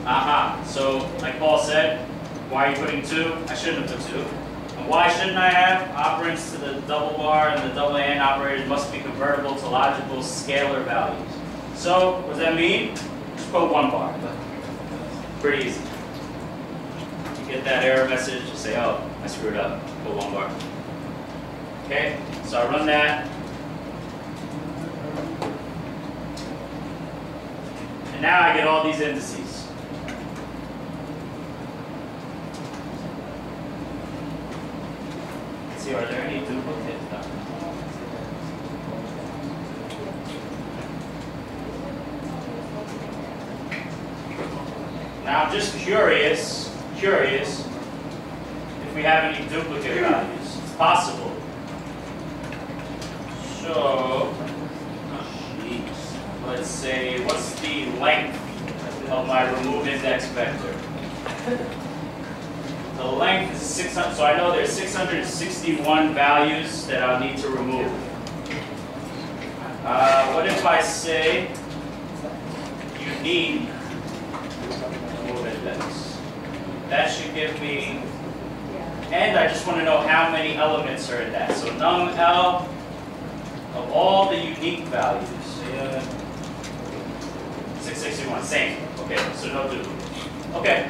Aha, so like Paul said, why are you putting 2? I shouldn't have put 2. And why shouldn't I have? Operands to the double bar and the double AND operators must be convertible to logical scalar values. So, what does that mean? Just put 1 bar. Pretty easy. You get that error message, you say, oh, I screwed up. Put 1 bar. Okay, so I run that. And now I get all these indices. Let's see, are there any duplicates? No. Now I'm just curious if we have any duplicate values. It's possible. So, let's say, what's the length of my remove index vector? The length is 600, so I know there's 661 values that I'll need to remove. What if I say unique remove index? That should give me, and I just want to know how many elements are in that. So num L of all the unique values. 661, same. Okay, so no duplicate. Okay.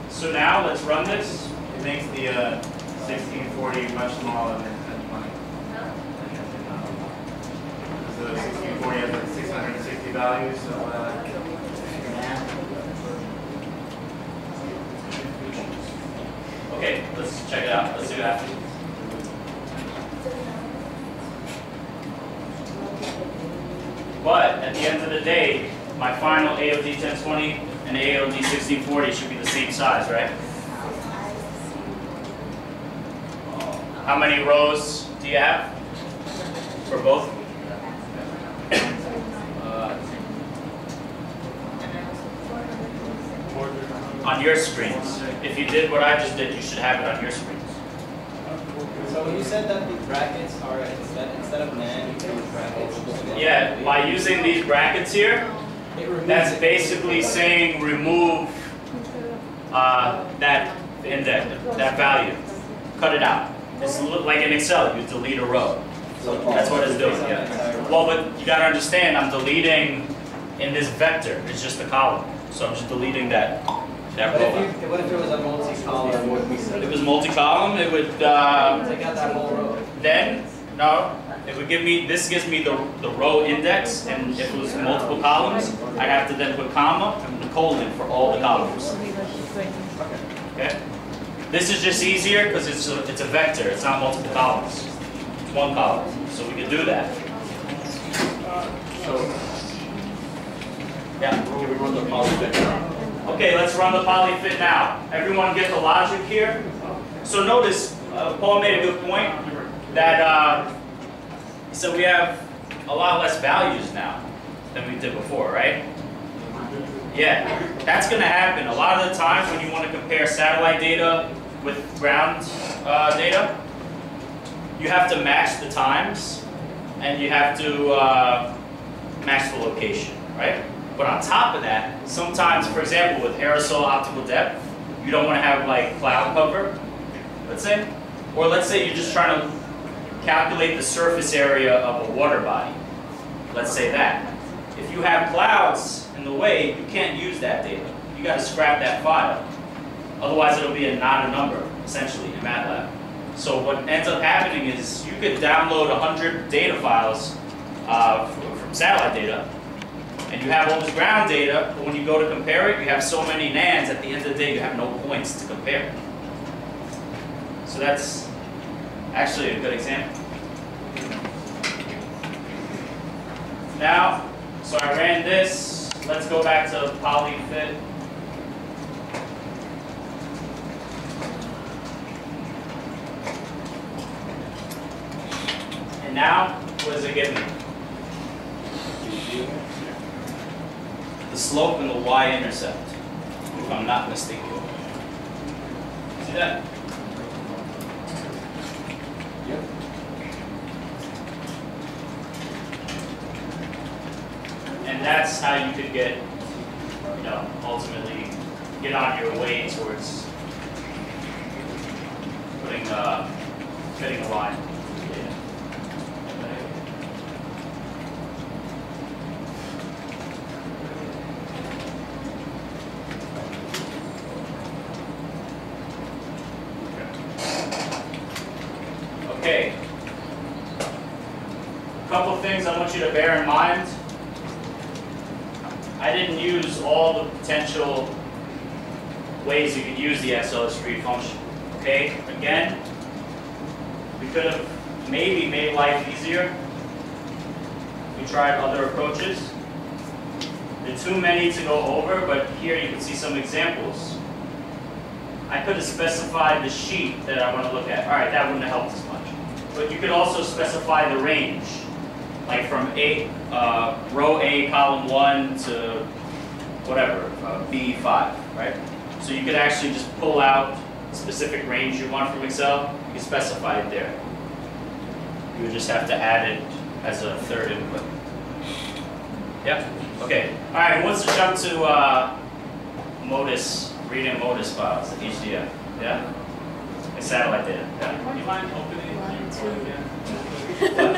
So now let's run this. It makes the 1640 much smaller than 1020. The 1640 has like 660 values, so check it out. Let's see what happens. But at the end of the day, my final AOD 1020 and AOD 1640 should be the same size, right? How many rows do you have for both? On your screens. If you did what I just did, you should have it on your screens. So when you said that the brackets are instead of man, you can use brackets. Yeah, by using these brackets here, that's basically saying remove that index, that value. Cut it out. It's like in Excel, you delete a row. That's what it's doing. Yeah. Well, but you gotta understand, I'm deleting in this vector. It's just a column, so I'm just deleting that row. What if it was a multi-column? If it was multi-column, it would. Take out that whole row. Then no, it would give me. This gives me the row index, and if it was multiple columns, I'd have to then put comma and the colon for all the columns. Okay. This is just easier because it's a vector. It's not multiple columns. It's one column, so we can do that. Yeah. Can we run the polyfit now? Okay, let's run the polyfit now. Everyone get the logic here? So notice, Paul made a good point that he said we have a lot less values now than we did before, right? Yeah, that's going to happen. A lot of the times when you want to compare satellite data with ground data, you have to match the times and you have to match the location, right? But on top of that, sometimes, for example, with aerosol optical depth, you don't want to have like cloud cover, let's say. Or let's say you're just trying to calculate the surface area of a water body. Let's say that. If you have clouds in the way, you can't use that data. You got to scrap that file. Otherwise, it'll be not a number, essentially, in Matlab. So what ends up happening is you could download 100 data files from satellite data, and you have all this ground data, but when you go to compare it, you have so many nans, at the end of the day, you have no points to compare. So that's actually a good example. Now, so I ran this. Let's go back to polyfit. And now, what does it give me? The slope and the y-intercept, if I'm not mistaken. See that? Yep. And that's how you could get, ultimately get on your way towards fitting a line. Okay. A couple things I want you to bear in mind. I didn't use all the potential ways you could use the SLS3 function. Okay? Again, we could have maybe made life easier. We tried other approaches. There are too many to go over, but here you can see some examples. I could have specified the sheet that I want to look at. All right, that wouldn't have helped as much. But you could also specify the range, like from row A, column 1 to whatever, B5, right? So you could actually just pull out the specific range you want from Excel. You can specify it there. You would just have to add it as a third input. Yep. Okay. All right. Who wants to jump to MODIS? Reading MODIS files, HDF, yeah? And satellite data, yeah? Do you mind opening your code again? What?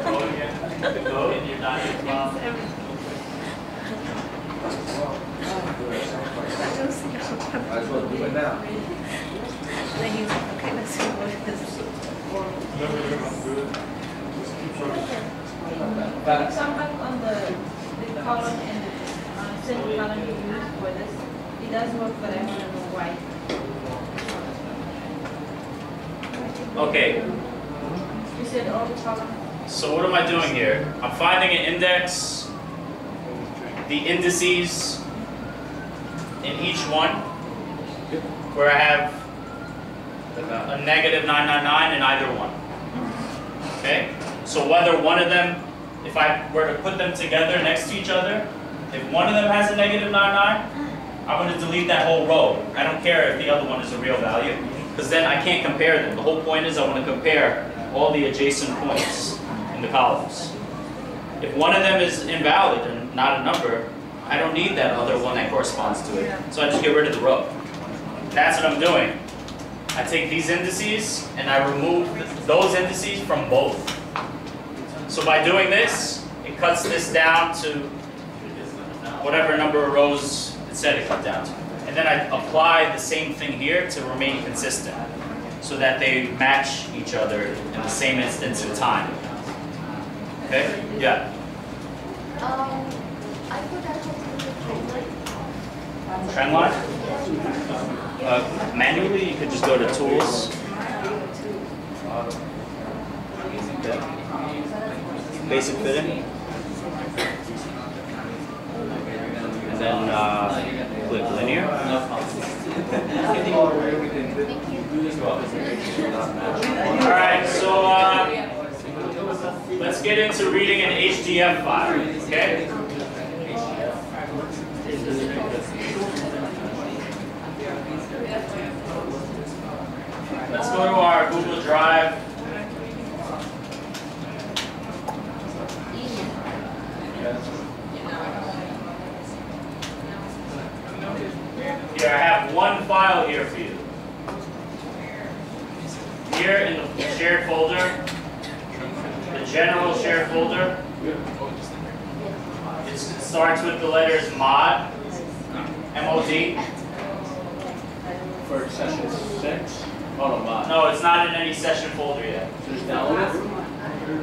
Code again? The code in your document file? Might as well do it now. Okay, let's see what it is. Sometimes on the column and the same column you use for this, it does work, but I want to know why. Okay, You said all the column. so what am I doing here? I'm finding an index, the indices in each one, where I have a negative 999 in either one. Okay? So whether one of them, if I were to put them together next to each other, if one of them has a negative 99, I'm going to delete that whole row. I don't care if the other one is a real value, because then I can't compare them. The whole point is I want to compare all the adjacent points in the columns. If one of them is invalid and not a number, I don't need that other one that corresponds to it. So I just get rid of the row. That's what I'm doing. I take these indices and I remove those indices from both. So by doing this, it cuts this down to whatever number of rows it said it cut down to. And then I apply the same thing here to remain consistent, so that they match each other in the same instance in time. Okay? Yeah? I forgot how to do the Trend line? Manually, you could just go to Tools. Basic fitting. And then click linear. Alright, so let's get into reading an HDF file, okay? Let's go to our Google Drive. Here, I have one file here for you. Here in the shared folder, the general shared folder, it starts with the letters mod, M-O-D. For session 6? Oh no, mod. No, it's not in any session folder yet. So just download it?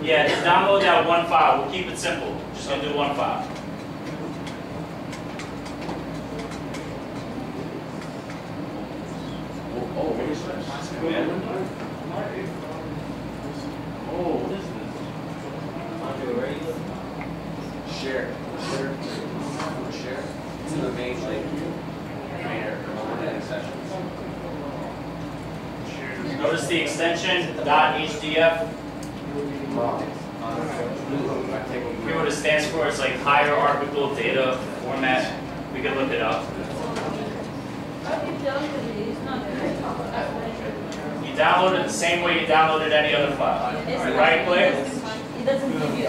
Yeah, just download that one file. We'll keep it simple. Just gonna do one file. Oh, what is this? Command? Oh, what is this? Share. Share. It's in the main, like, main sessions. Notice the extension .hdf. Here what it stands for is like hierarchical data format. We can look it up. You download it the same way you downloaded any other file. Right click. It doesn't give you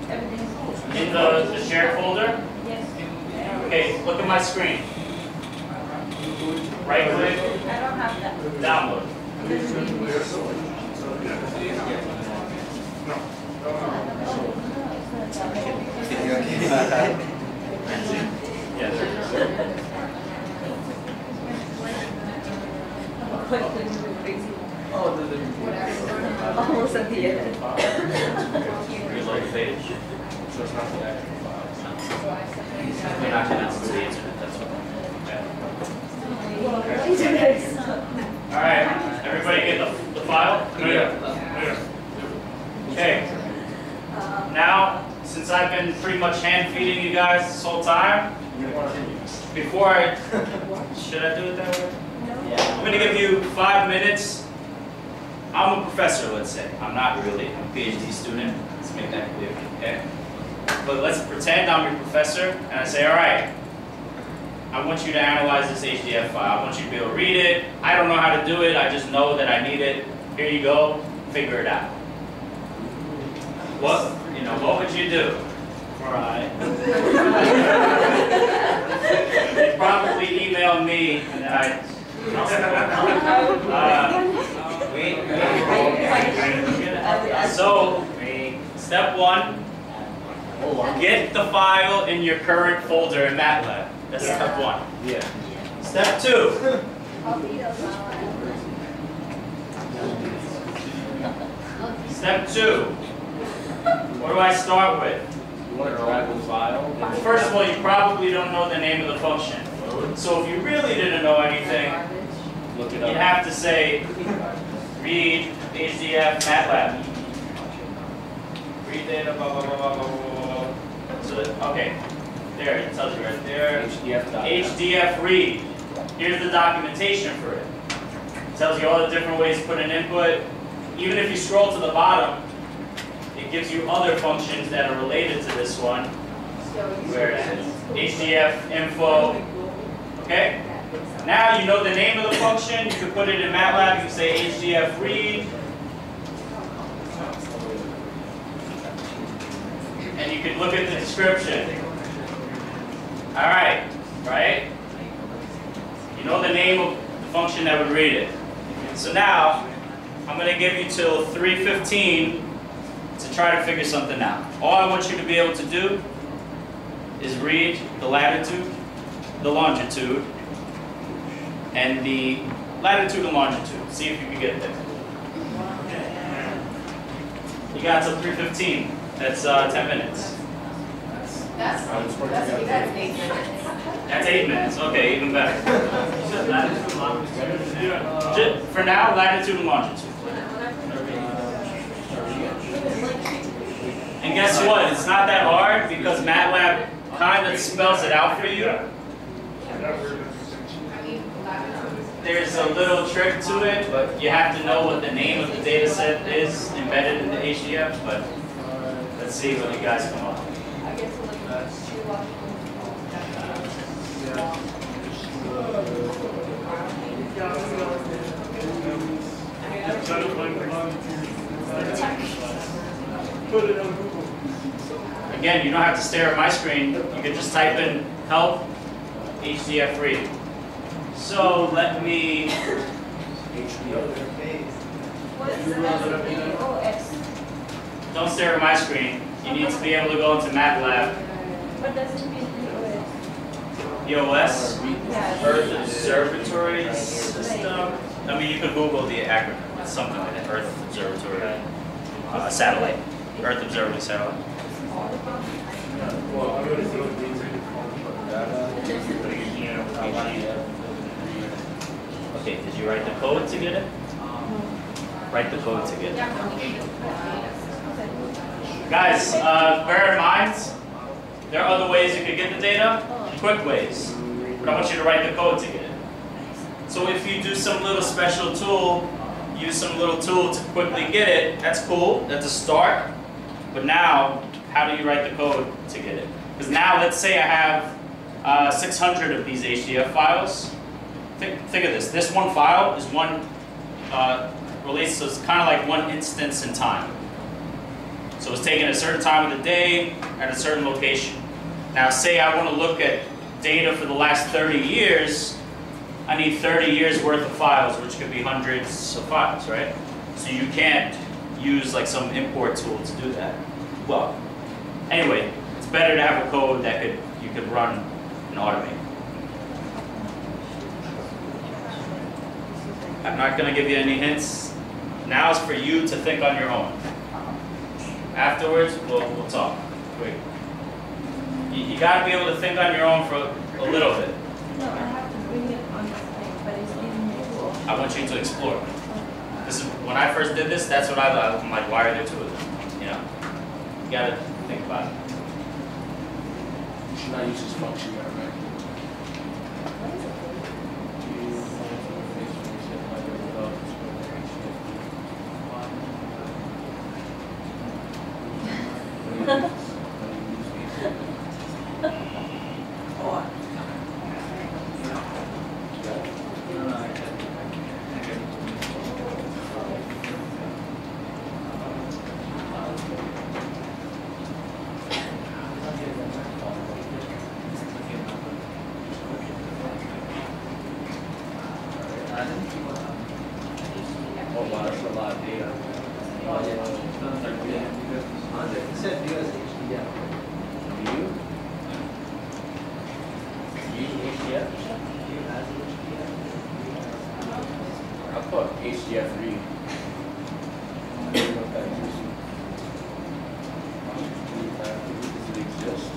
everything. In the shared folder? Yes. Okay, look at my screen. Right click. I don't have that. Download. Almost at the end. Reload the page. So it's not the actual file. You're not connected to the internet, that's okay. Alright, everybody get the file? Okay. Now, since I've been pretty much hand feeding you guys this whole time, before I, should I do it that way? I'm going to give you 5 minutes. I'm a professor, let's say. I'm not really. I'm a PhD student. Let's make that clear, okay? But let's pretend I'm your professor, and I say, all right, I want you to analyze this HDF file. I want you to be able to read it. I don't know how to do it. I just know that I need it. Here you go. Figure it out. What would you do? All right. You'd probably email me, and then So, step 1, get the file in your current folder in Matlab. That's step 1. Yeah. Step 2. Step 2. What do I start with? You want to drag the file? First of all, you probably don't know the name of the function. So if you really didn't know anything, Look it you'd up. have to say read HDF Matlab. Read data, blah, blah, blah, blah, blah, blah, blah. So, okay, there, it tells you right there. HDF read. Here's the documentation for it. It tells you all the different ways to put an input. Even if you scroll to the bottom, it gives you other functions that are related to this one. Where is it? HDF info. Okay? Now you know the name of the function. You can put it in MATLAB. You can say HDF read. And you can look at the description. Alright, right? You know the name of the function that would read it. So now, I'm going to give you till 3:15 to try to figure something out. All I want you to be able to do is read the latitude, the longitude, and the latitude and longitude. See if you can get there. You got till 3:15. That's 10 minutes. That's 8 minutes. That's 8 minutes. Okay, even better. For now, latitude and longitude. And guess what? It's not that hard because MATLAB kind of spells it out for you. There's a little trick to it, but you have to know what the name of the data set is embedded in the HDF. But let's see what you guys come up with. Put it on Google. Again, you don't have to stare at my screen. You can just type in help HDF read. So let me. What is the OS? Don't stare at my screen. You need to be able to go into MATLAB. What does it mean, EOS, Yeah. Earth Observatory System. I mean, you could Google the acronym. It's something like that. Earth Observatory Satellite. Earth Observatory Satellite. Well, I'm going to do Okay, did you write the code to get it? Write the code to get it. Guys, bear in mind, there are other ways you could get the data, quick ways. But I want you to write the code to get it. So if you do some little special tool, use some little tool to quickly get it, that's cool, that's a start. But now, how do you write the code to get it? Because now, let's say I have 600 of these HDF files. Think of this. This one file is one release, so it's kind of like one instance in time. So it's taken at a certain time of the day at a certain location. Now, say I want to look at data for the last 30 years, I need 30 years worth of files, which could be hundreds of files, right? So you can't use like some import tool to do that. Well, anyway, it's better to have a code that you could run and automate. I'm not going to give you any hints. Now it's for you to think on your own. Afterwards, we'll talk. Wait. You got to be able to think on your own for a little bit. No, I have to bring it on the thing, but it's giving me a tool. I want you to explore. This is when I first did this. That's what I thought. I'm like, why are there two of them? You know, you got to think about it. You should not use this function yet, right? Oh wow, that's a lot of data. It said view as HDF. View? View HDF? View as HDF. I'll put HDF read. I don't know what that is. Does it exist?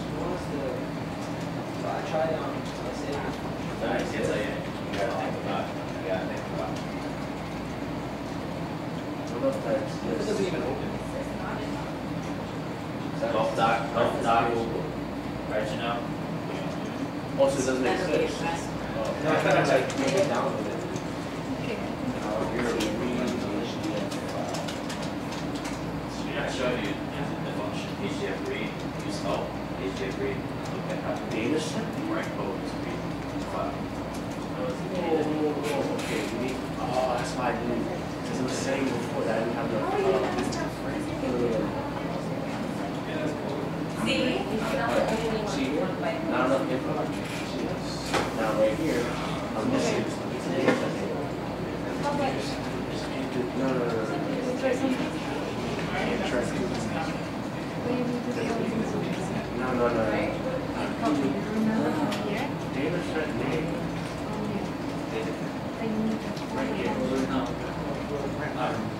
So I tried I saved it. Nice, yes I am. You gotta think about it. You gotta think about it. Right, you know? Also, it doesn't exist. No, I thought I like download it. So you're not showing you the function HDF read, use help, HDF read, look at how data set, write code to read file. Okay, we need, that's why I didn't, because it was saying before that I didn't have the, see here? Not enough info. Now right here, I'm missing. No. Data set name. Right here.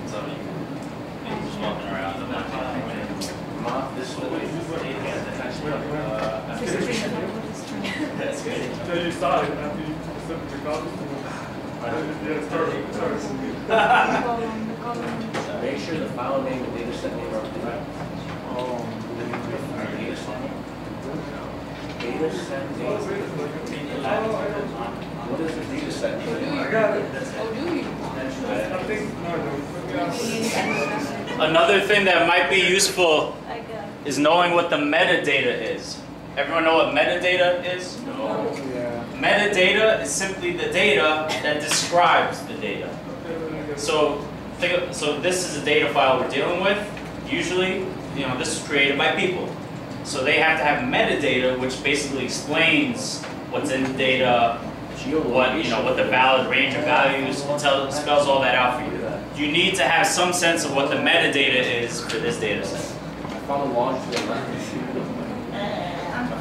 So you're just walking around and Mop this way. that's good. So you saw it after you sent your copy? Yeah, it started. Make sure the file name and data set name are correct. Data set name. Data set name. What is the data set name? I got it. Oh, do you? Another thing that might be useful I got it. is knowing what the metadata is. Everyone know what metadata is? No. Yeah. Metadata is simply the data that describes the data. So this is a data file we're dealing with. Usually, this is created by people. So they have to have metadata, which basically explains what's in the data, what the valid range of values, spells all that out for you. You need to have some sense of what the metadata is for this data set. I found the Longitude and Latitude. I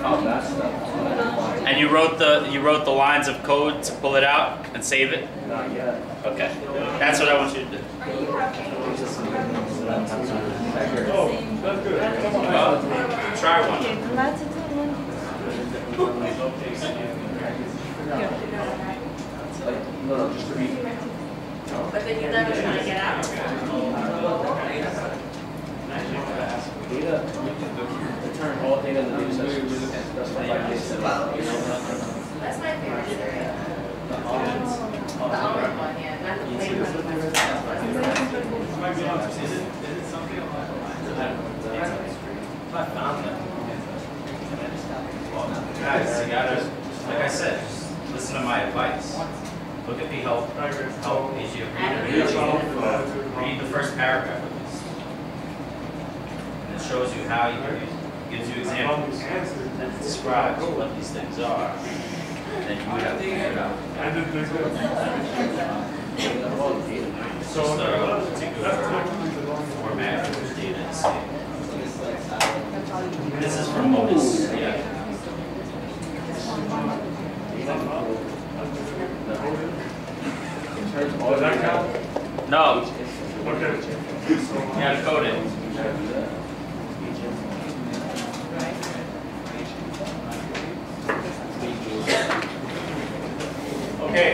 found that stuff. And you wrote the lines of code to pull it out and save it? Not yet. Okay. That's what I want you to do. Oh, that's good. Come on. Try one. Okay, Latitude and No, just read. But then you're never trying to get out. Data, return all data in the data set. Specify data set. That's my favorite area. The orange one, yeah, not the plain one. Is it something along the lines of I found that. Guys, you gotta, like I said, just listen to my advice. Look at the help page of read the first paragraph of this. And it shows you how you can use it. Gives you examples. And it describes what these things are. And then you would have to figure it out. It's just a particular format for which data is saved. This is from Modus. Yeah. Does that count? No. Okay. You gotta code it. Okay.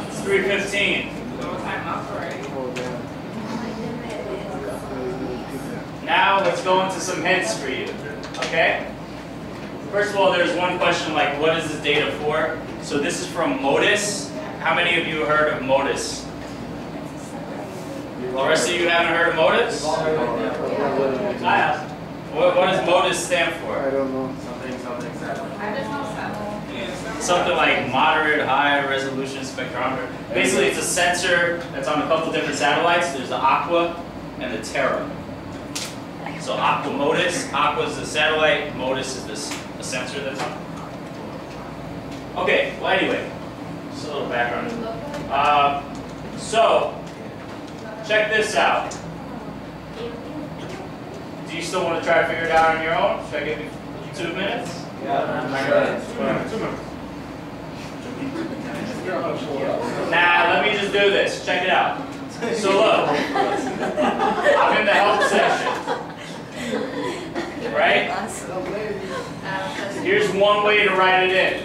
It's 3:15. Now let's go into some hints for you. Okay? First of all, there's one question like, what is this data for? So this is from Modus. How many of you heard of Modus? The rest of you haven't heard of Modus? I have. What does Modus stand for? I don't know. Something like moderate, high resolution spectrometer. Basically, it's a sensor that's on a couple different satellites. There's the Aqua and the Terra. So Aqua Modus, Aqua is the satellite, Modus is a sensor that's on. Okay, well anyway, just a little background. So, check this out. Do you still want to try to figure it out on your own? Should I give you 2 minutes? Yeah. 2 minutes. Nah, let me just do this. Check it out. So look, I'm in the help section. Right? Here's one way to write it in.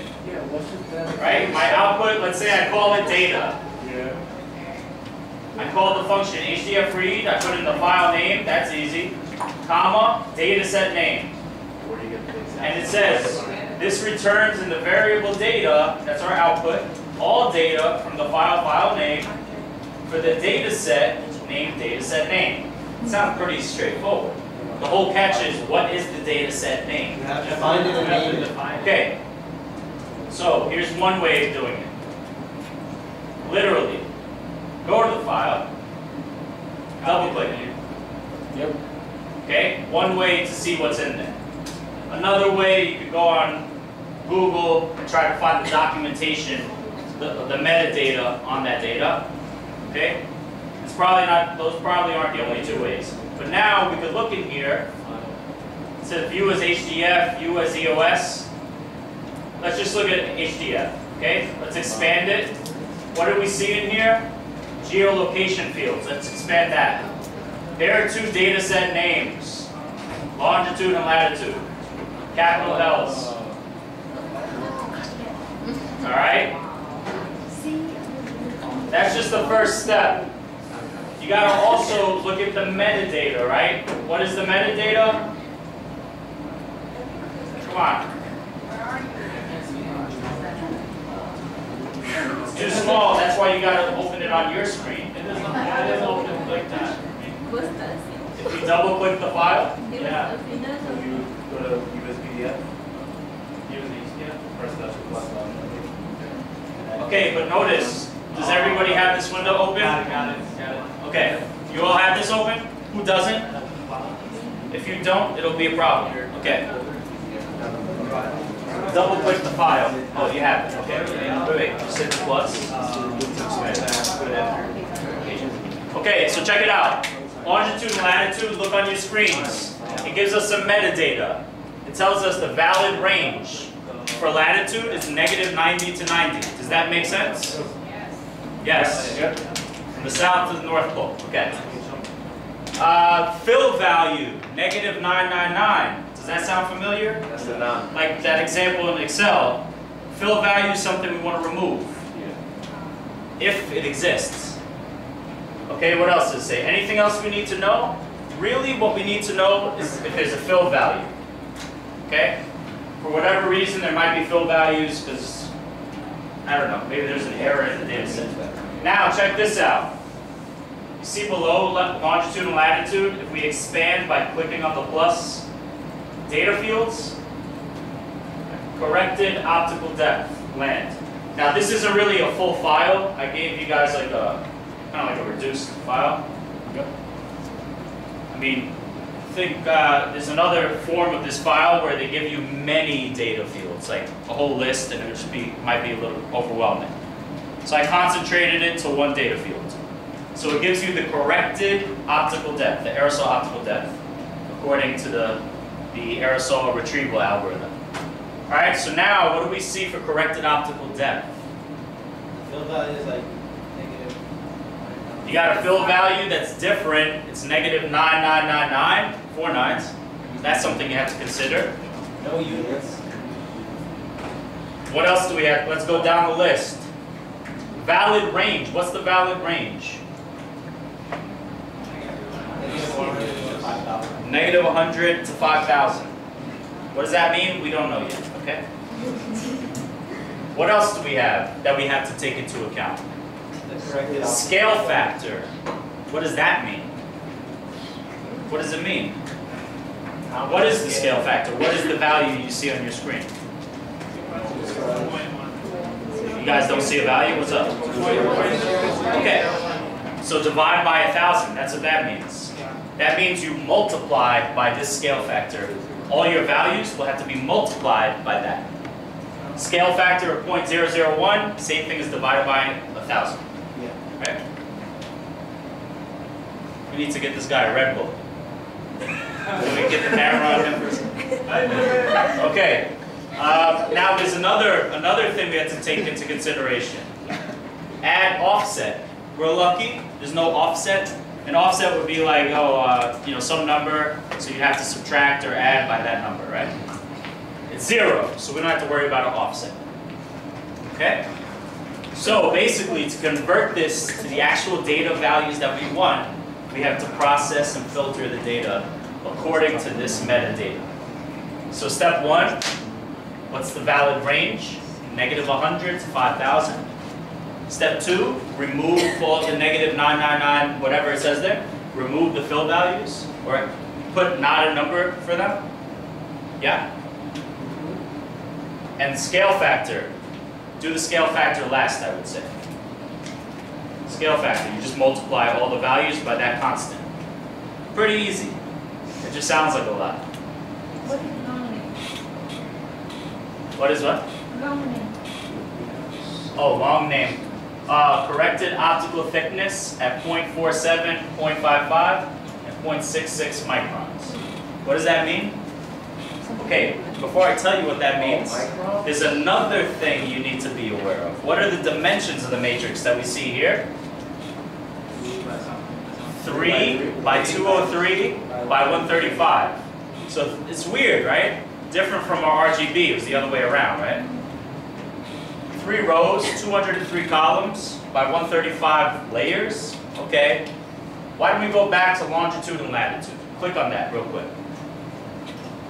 Right? My output, let's say I call it data. I call the function HDF read, I put in the file name, that's easy, comma, data set name. And it says, this returns in the variable data, that's our output, all data from the file name for the data set name. Sounds pretty straightforward. The whole catch is, what is the data set name? You have to find it and name it. Okay, so here's one way of doing it. Literally, go to the file, double click it. Yep. Okay, one way to see what's in there. Another way, you could go on Google and try to find the documentation, the metadata on that data. Okay, it's probably not; those probably aren't the only two ways. But now we could look in here. It says view as HDF, view as EOS. Let's just look at HDF. Okay, let's expand it. What do we see in here? Geolocation fields. Let's expand that. There are two data set names: longitude and latitude. Capital L's. All right? That's just the first step. You got to also look at the metadata, right? What is the metadata? Come on. It's too small. That's why you got to open it on your screen. It doesn't open like that. If you double click the file, yeah. Go to USPDF. Press that to plus one. Okay, but notice, does everybody have this window open? Got it. Okay, you all have this open? Who doesn't? If you don't, it'll be a problem. Okay. Double click the file. Oh, you have it. Okay. Wait, just hit the plus. Okay, so check it out. Longitude and latitude, look on your screens. It gives us some metadata. It tells us the valid range for latitude is -90 to 90. Does that make sense? Yes. From the south to the north pole. Okay. Fill value, -999. Does that sound familiar? That's the none. Like that example in Excel. Fill value is something we want to remove. If it exists. Okay, what else does it say? Anything else we need to know? Really, what we need to know is if there's a fill value. Okay? For whatever reason, there might be fill values because, I don't know, maybe there's an error in the data set. Now, check this out. You see below longitude and latitude, if we expand by clicking on the plus data fields, corrected optical depth, land. Now, this isn't really a full file. I gave you guys like a, kind of like a reduced file. I mean, I think there's another form of this file where they give you many data fields, like a whole list, and it just might be a little overwhelming. So I concentrated it to one data field. So it gives you the corrected optical depth, the aerosol optical depth, according to the aerosol retrieval algorithm. All right, so now what do we see for corrected optical depth? Fill value is like negative. You got a fill value that's different. It's -9999, 4 nines. That's something you have to consider. No units. What else do we have? Let's go down the list. Valid range. What's the valid range? -100 to 5,000. What does that mean? We don't know yet, okay? What else do we have that we have to take into account? Scale factor. What does that mean? What does it mean? What is the scale factor? What is the value you see on your screen? You guys don't see a value? What's up? Okay. So divide by 1,000. That's what that means. That means you multiply by this scale factor. All your values will have to be multiplied by that. Scale factor of 0.001, same thing as divided by 1,000. Right? We need to get this guy a Red Bull. Can we get the camera on him first? Okay. Now there's another thing we have to take into consideration. Add offset. We're lucky. There's no offset. An offset would be like, some number, so you have to subtract or add by that number, right? It's 0, so we don't have to worry about an offset. Okay? So basically, to convert this to the actual data values that we want, we have to process and filter the data according to this metadata. So step one, what's the valid range? -100 to 5,000. Step two, remove all the -999, whatever it says there. Remove the fill values, or put not a number for them. Yeah? And scale factor. Do the scale factor last, I would say. Scale factor, you just multiply all the values by that constant. Pretty easy. It just sounds like a lot. What is long name? What is what? Long name. Oh, long name. Corrected optical thickness at 0.47, 0.55, and 0.66 microns. What does that mean? Okay, before I tell you what that means, there's another thing you need to be aware of. What are the dimensions of the matrix that we see here? 3 by 203 by 135. So it's weird, right? Different from our RGB, it was the other way around, right? 3 rows, 203 columns by 135 layers. Okay. Why don't we go back to longitude and latitude? Click on that real quick.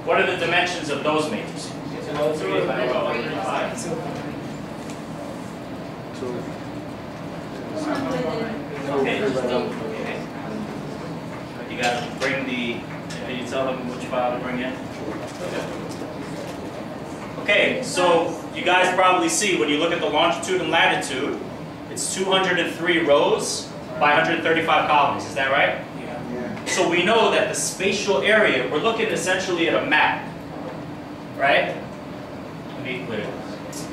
What are the dimensions of those matrices? 203 by 135. 200. Okay. You gotta bring the. Can you tell them which file to bring in? Okay, so you guys probably see when you look at the longitude and latitude, it's 203 rows by 135 columns. Is that right? Yeah. So we know that the spatial area, we're looking essentially at a map, right? Let me clear this.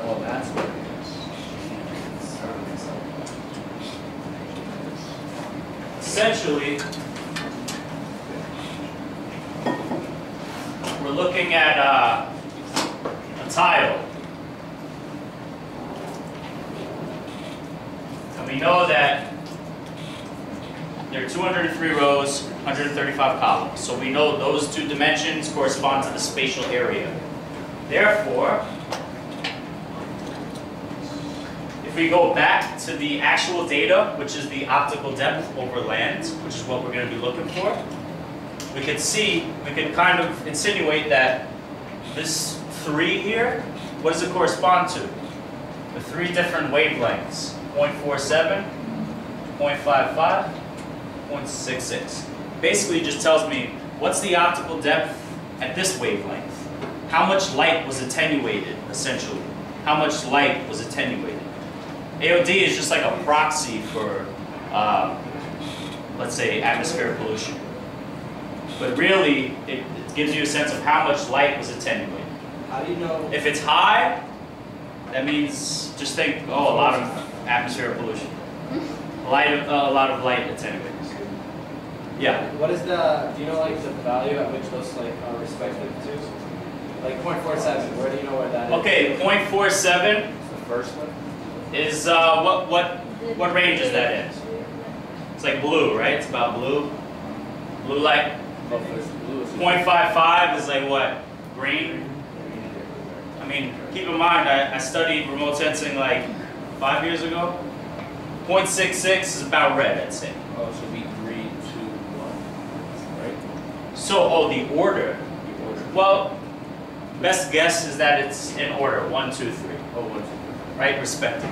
Oh, that's what it is. Essentially, we're looking at a tile. And we know that there are 203 rows, 135 columns. So we know those two dimensions correspond to the spatial area. Therefore, if we go back to the actual data, which is the optical depth over land, which is what we're going to be looking for, we could see, we could kind of insinuate that this 3 here, what does it correspond to? The 3 different wavelengths, 0.47, 0.55, 0.66. Basically, it just tells me what's the optical depth at this wavelength. How much light was attenuated, essentially. How much light was attenuated. AOD is just like a proxy for, let's say, atmospheric pollution. But really, it gives you a sense of how much light was attenuated. How do you know? If it's high, that means, just think, oh, a lot of atmospheric pollution. A lot of light attenuated. Yeah. What is the, do you know like the value at which those like are respective to? Like 0.47, where do you know where that is? Okay, 0.47 The first one? is, what range is that in? It's like blue, right? It's about blue. Blue light. Oh, it's blue. 0.55 is like what? Green? I mean, keep in mind, I studied remote sensing like 5 years ago. 0.66 is about red, I'd say. Oh, it should be 3, 2, 1, right? So, oh, the order. The order. Well, best guess is that it's in order, 1, 2, 3. Oh, 1, 2, 3. Right, respectively.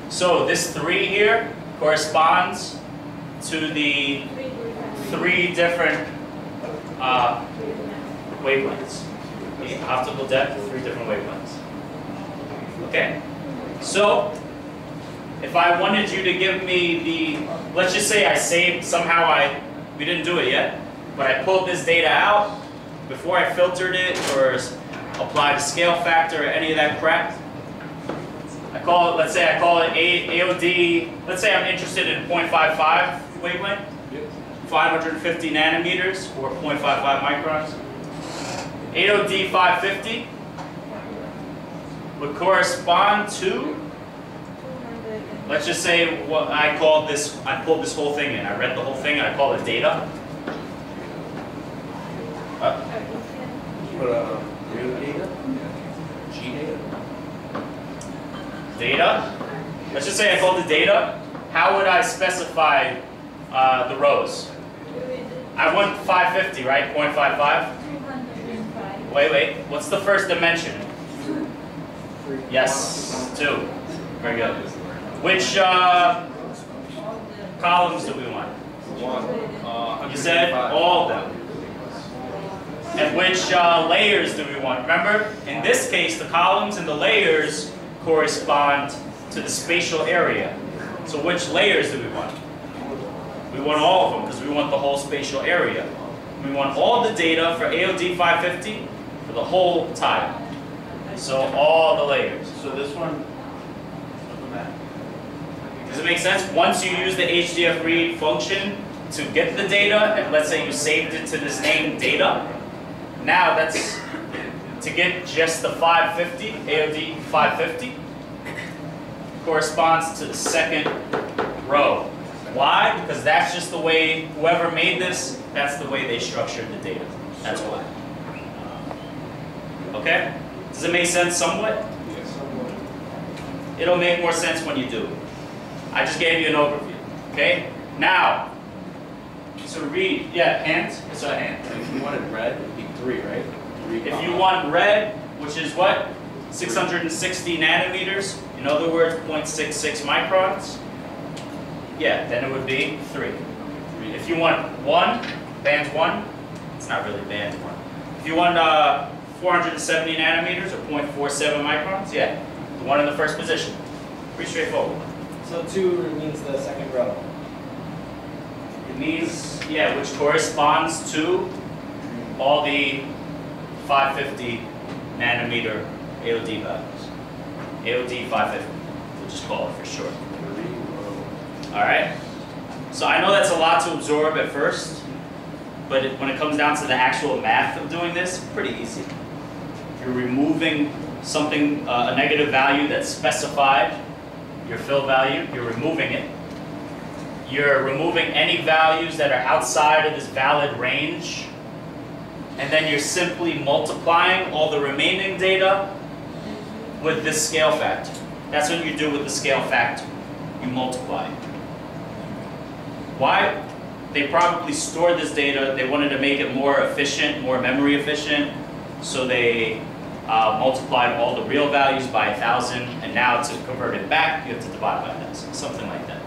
So this 3 here corresponds to the 3 different wavelengths. The optical depth, 3 different wavelengths. Okay? So, if I wanted you to give me the, let's just say I saved, somehow we didn't do it yet, but I pulled this data out before I filtered it or applied a scale factor or any of that crap. I call it, let's say I call it AOD, let's say I'm interested in 0.55 wavelength, 550 nanometers or 0.55 microns. AOD 550 would correspond to, let's just say what I pulled this whole thing in. I read the whole thing and I call it data. Real data? G data? Data. let's just say I pulled the data. How would I specify the rows? I want 550, right? 0.55? 205. Wait. What's the first dimension? Yes, 2. Very good. Which columns do we want? You said all of them. And which layers do we want? Remember, in this case, the columns and the layers correspond to the spatial area. So which layers do we want? We want all of them because we want the whole spatial area. We want all the data for AOD 550 for the whole tile. So all the layers. So this one, Does it make sense? Once you use the HDF read function to get the data, and let's say you saved it to this name data, now that's to get just the 550, AOD 550, corresponds to the second row. Why? Because that's just the way, whoever made this, that's the way they structured the data. That's why. Okay? Does it make sense somewhat? It'll make more sense when you do. I just gave you an overview. Okay? Now, so read, hand? It's a hand. If you wanted red, it'd be 3, right? 3, If you want red, which is what? 660 nanometers, in other words, 0.66 microns, yeah, then it would be 3. If you want 1, band 1, it's not really band 1. If you want 470 nanometers or 0.47 microns, yeah, the one in the first position. Pretty straightforward. So 2 means the second row. It means, yeah, which corresponds to all the 550 nanometer AOD values. AOD 550, we'll just call it for short. Alright? So I know that's a lot to absorb at first, but when it comes down to the actual math of doing this, pretty easy. You're removing something, a negative value that's specified, your fill value, you're removing it. You're removing any values that are outside of this valid range, and then you're simply multiplying all the remaining data with this scale factor. That's what you do with the scale factor. You multiply it. Why? They probably stored this data, they wanted to make it more efficient, more memory efficient, so they multiplied all the real values by 1,000, and now to convert it back, you have to divide by 1,000, something like that.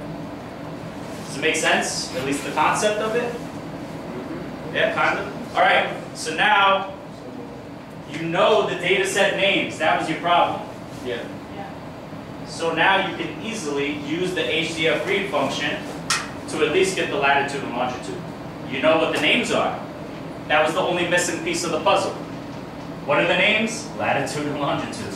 Does it make sense? At least the concept of it? Yeah, kind of. All right, so now you know the data set names. That was your problem. Yeah. So now you can easily use the HDF read function to at least get the latitude and longitude. You know what the names are. That was the only missing piece of the puzzle. What are the names? Latitude and longitude.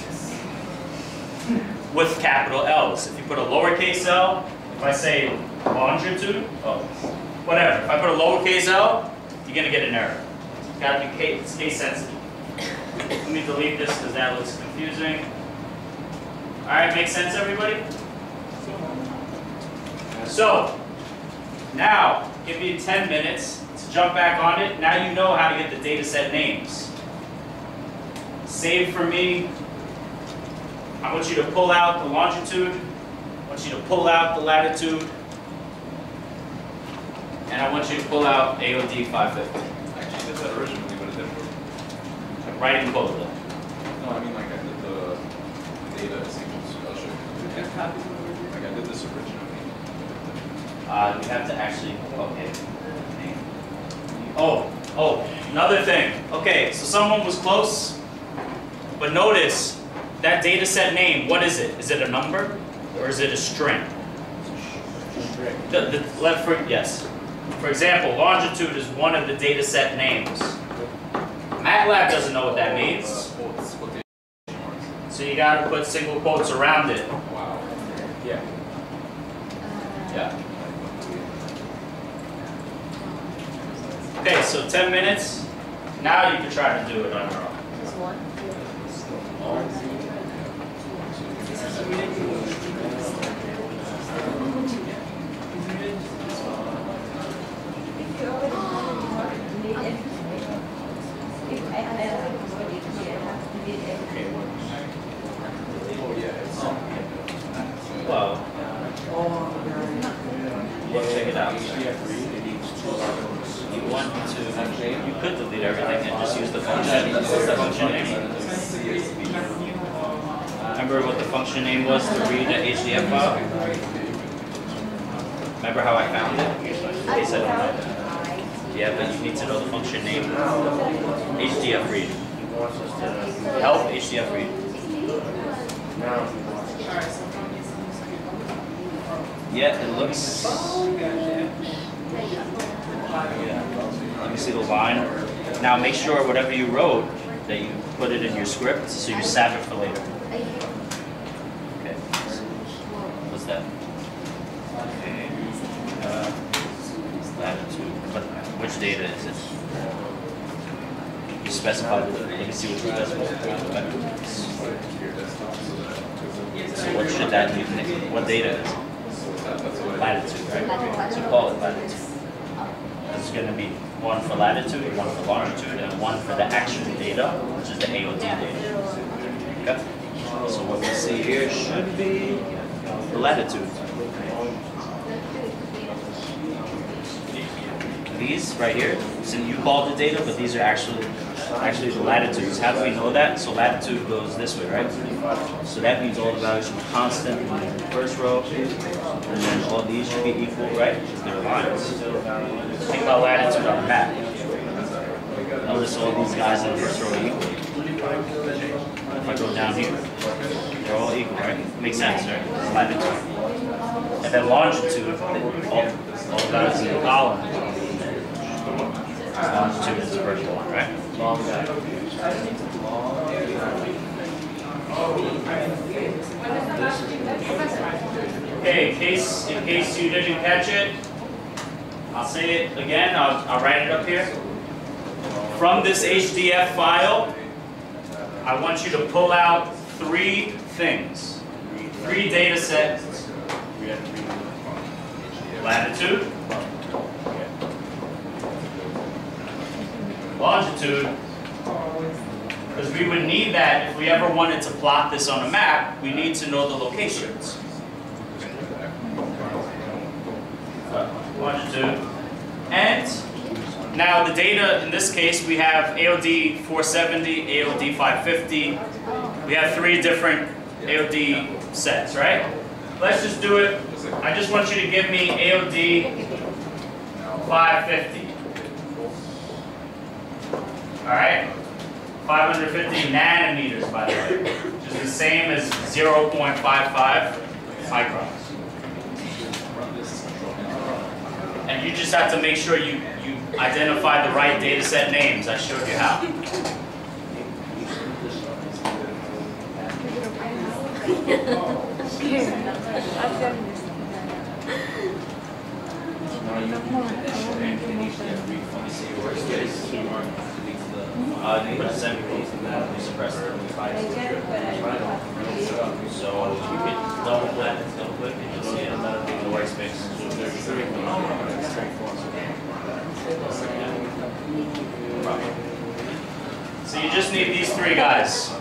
With capital L's. If you put a lowercase l, if I say longitude, whatever. If I put a lowercase l, you're gonna get an error. It's gotta be case sensitive. Let me delete this because that looks confusing. Alright, makes sense, everybody? So, now, give me 10 minutes to jump back on it. Now you know how to get the data set names. Save for me. I want you to pull out the longitude. I want you to pull out the latitude. And I want you to pull out AOD 550. Actually, did that originally, but it didn't work. I'm writing both of them. No, I mean, like, I did the data sequence. I'll show you. Like, I did this originally. You have to actually, okay. Oh, another thing. Okay, so someone was close, but notice that data set name, what is it? Is it a number or is it a string? Yes. For example, longitude is one of the data set names. Matlab doesn't know what that means. So you gotta put single quotes around it. Wow. Yeah. Yeah. Okay, so 10 minutes. Now you can try to do it on your own. Just 1. If you already need everything, if I have already here, I have to need everything. Oh, yeah. Well, Well, check it out. You want to, you could delete everything and just use the function name. Remember what the function name was to read the HDF file? Remember how I found it? They said no. Yeah, but you need to know the function name. HDF read. Help HDF read. Yeah, it looks. Yeah. Let me see the line. Now make sure whatever you wrote that you put it in your script so you save it for later. Okay. What's that? Okay. Latitude. But which data is it? You specified it. Let me see what you specified. So what should that be? What data is it? Latitude, right? So call it latitude. It's going to be one for latitude, one for longitude, and one for the actual data, which is the AOD data. Okay? So what we see here should be the latitude. These right here, so you called the data, but these are actually the latitudes. How do we know that? So latitude goes this way, right? So that means all the values should be constant in the first row, and then all these should be equal, right? They're lines. Think about latitude on the map. Notice all these guys in the first row are equal. If I go down here, they're all equal, right? Makes sense, right? It's latitude. And then longitude, all the values in the column. Longitude is the first one, right? Okay, in case you didn't catch it, I'll say it again. I'll write it up here. From this HDF file, I want you to pull out 3 things, 3 data sets. Latitude, longitude, because we would need that if we ever wanted to plot this on a map. We need to know the locations. Longitude. And now the data, in this case, we have AOD 470, AOD 550. We have 3 different AOD sets, right? Let's just do it. I just want you to give me AOD 550. Alright? 550 nanometers, by the way, which is the same as 0.55 microns. And you just have to make sure you identify the right data set names. I showed you how. You put a semicolon and that we suppress it. So you can double click, and you'll see it in the workspace. So you just need these 3 guys.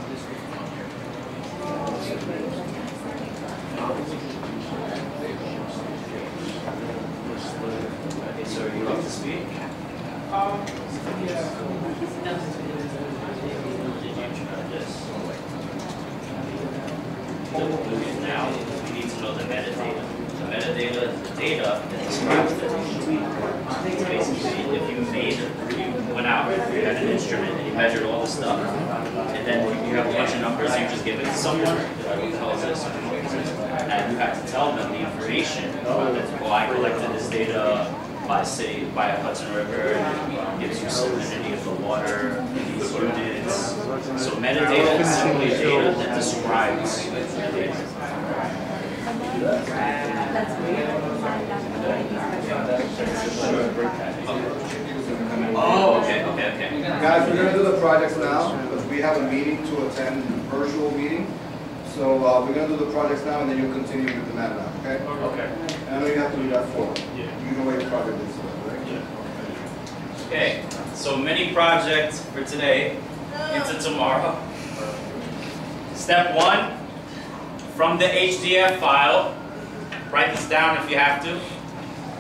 Okay, so are you up to speed? Now, we need to know the metadata. The metadata is the data that describes the HDF. Basically, if you went out, you had an instrument, and you measured all the stuff, and then you have a bunch of numbers, you just give it to someone, what the hell is this? And you have to tell them the information. Well, I collected this data by a Hudson River, and it gives you salinity of the water, these units. So metadata is simply data that describes the data. Oh, okay. Guys, we're going to do the projects now because we have a meeting to attend, a virtual meeting. So we're going to do the projects now, and then you'll continue with the Matlab, okay? Okay. And I know you have to do that form. You know where your project is, right? Okay, so mini project for today into tomorrow. Step 1, from the HDF file, write this down if you have to.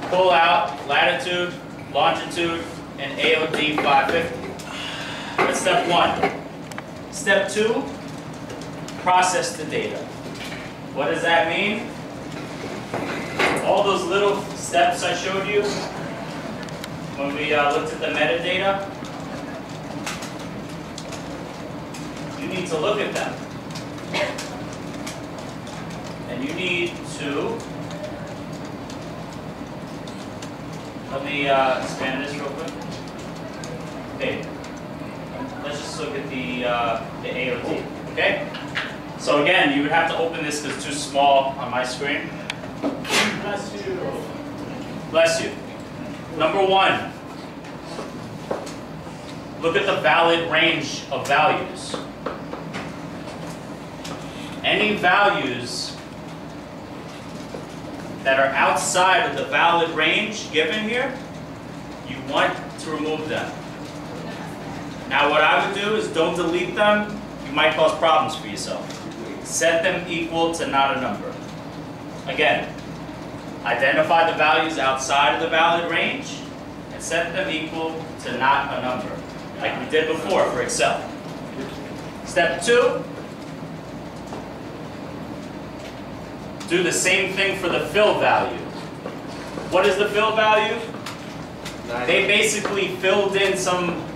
Pull out latitude, longitude, and AOD 550. That's step 1. Step 2, process the data. What does that mean? All those little steps I showed you when we looked at the metadata, you need to look at them. And you need to, let me expand this real quick. Okay, let's just look at the AOD, okay? So again, you would have to open this because it's too small on my screen. Bless you. Bless you. Number 1, look at the valid range of values. Any values that are outside of the valid range given here, you want to remove them. Now what I would do is don't delete them. You might cause problems for yourself. Set them equal to not a number. Again, identify the values outside of the valid range and set them equal to not a number, like we did before for Excel. Step 2, do the same thing for the fill value. What is the fill value? They basically filled in some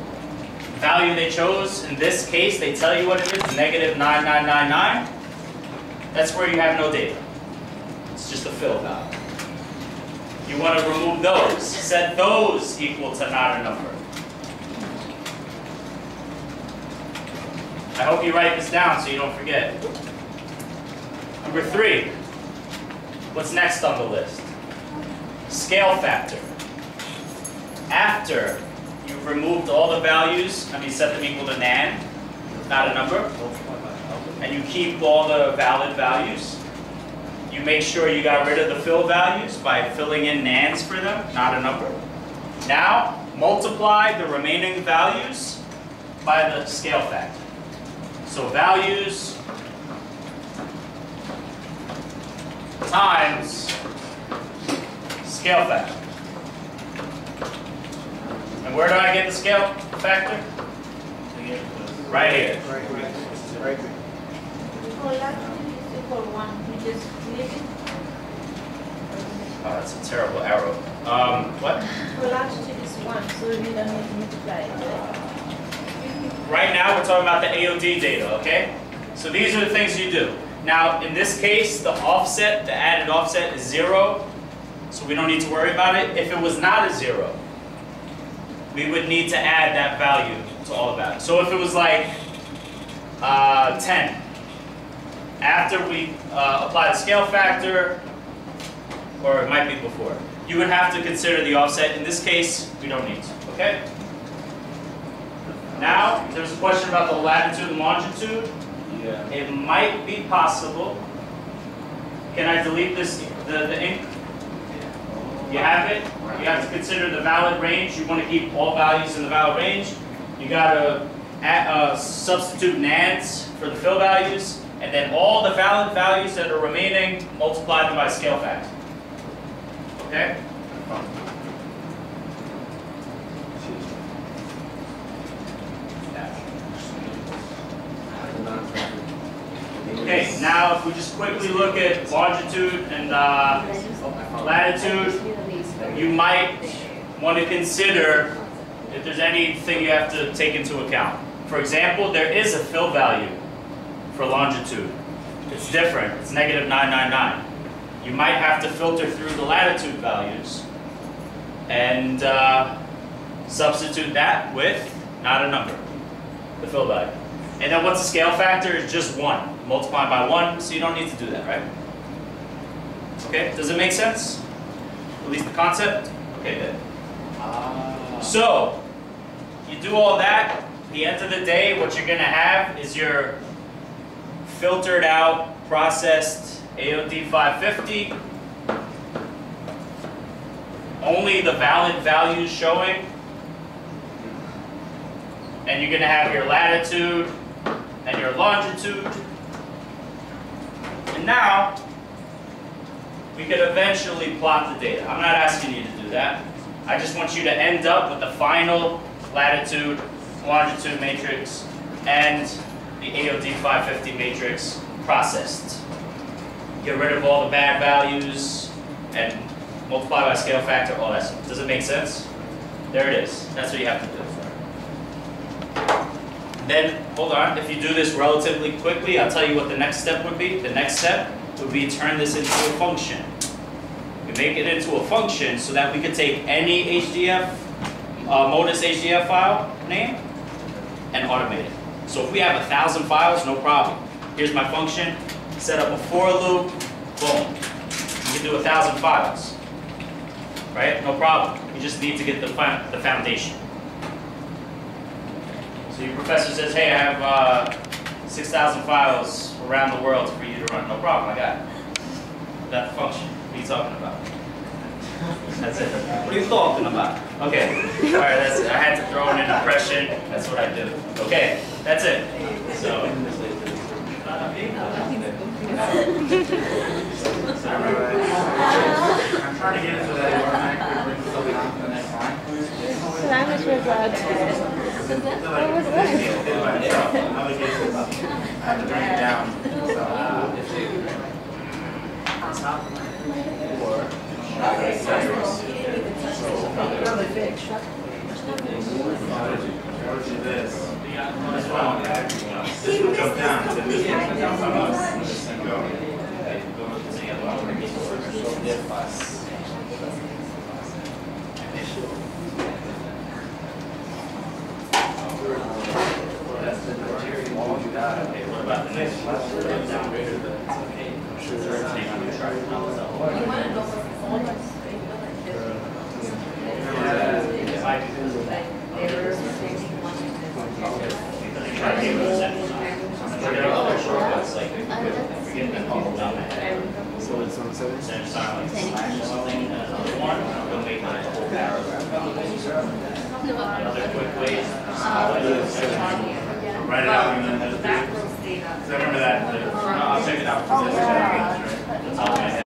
value they chose. In this case, they tell you what it is, -9999. That's where you have no data. It's just a fill value. You want to remove those. Set those equal to not a number. I hope you write this down so you don't forget. Number 3. What's next on the list? Scale factor. After you've removed all the values, set them equal to nan, not a number, and you keep all the valid values, you make sure you got rid of the fill values by filling in nans for them, not a number. Now, multiply the remaining values by the scale factor. So values times scale factor. And where do I get the scale factor? Right here. Right. For latitude is equal 1, you just leave it. Oh, that's a terrible arrow. What? For latitude is 1, so you don't need to multiply it. Right now we're talking about the AOD data, okay? So these are the things you do. Now, in this case, the offset, the added offset is 0, so we don't need to worry about it. If it was not a 0, we would need to add that value to all of that. So if it was like 10, after we apply the scale factor, or it might be before, you would have to consider the offset. In this case, we don't need to, okay? Now, there's a question about the latitude and longitude. Yeah. It might be possible. Can I delete this, the ink? You have it. You have to consider the valid range. You want to keep all values in the valid range. You got to substitute nans for the fill values, and then all the valid values that are remaining, multiply them by scale factor. Okay? Okay, now if we just quickly look at longitude and latitude, you might want to consider if there's anything you have to take into account. For example, there is a fill value for longitude. It's different, it's -999. You might have to filter through the latitude values and substitute that with not a number, the fill value. And then what's the scale factor? Is just 1. Multiply by 1, so you don't need to do that, right? Okay, does it make sense? At least the concept? Okay, good. So, you do all that, at the end of the day, what you're gonna have is your filtered out, processed AOD 550. Only the valid values showing. And you're gonna have your latitude and your longitude. And now, we could eventually plot the data. I'm not asking you to do that. I just want you to end up with the final latitude, longitude matrix, and the AOD 550 matrix processed. Get rid of all the bad values and multiply by scale factor, all that stuff. Does it make sense? There it is. That's what you have to do. Then, hold on, if you do this relatively quickly, I'll tell you what the next step would be. The next step would be turn this into a function. We make it into a function so that we could take any HDF, Modus HDF file name and automate it. So if we have 1,000 files, no problem. Here's my function, set up a for loop, boom. You can do 1,000 files, right? No problem. You just need to get the foundation. So your professor says, hey, I have 6,000 files around the world for you to run. No problem, I got it. That's the function. What are you talking about? That's it. What are you talking about? Okay. All right, that's it. I had to throw in an impression. That's what I do. Okay, that's it. So. I'm trying to get into that. Language was loud. What was that? I have to bring it down. This one will jump down. This one jump up. Okay, what about the next one? So it's on 7? Another quick way. Write it out and then just do it. So I remember that. I'll check it out. That's all I have.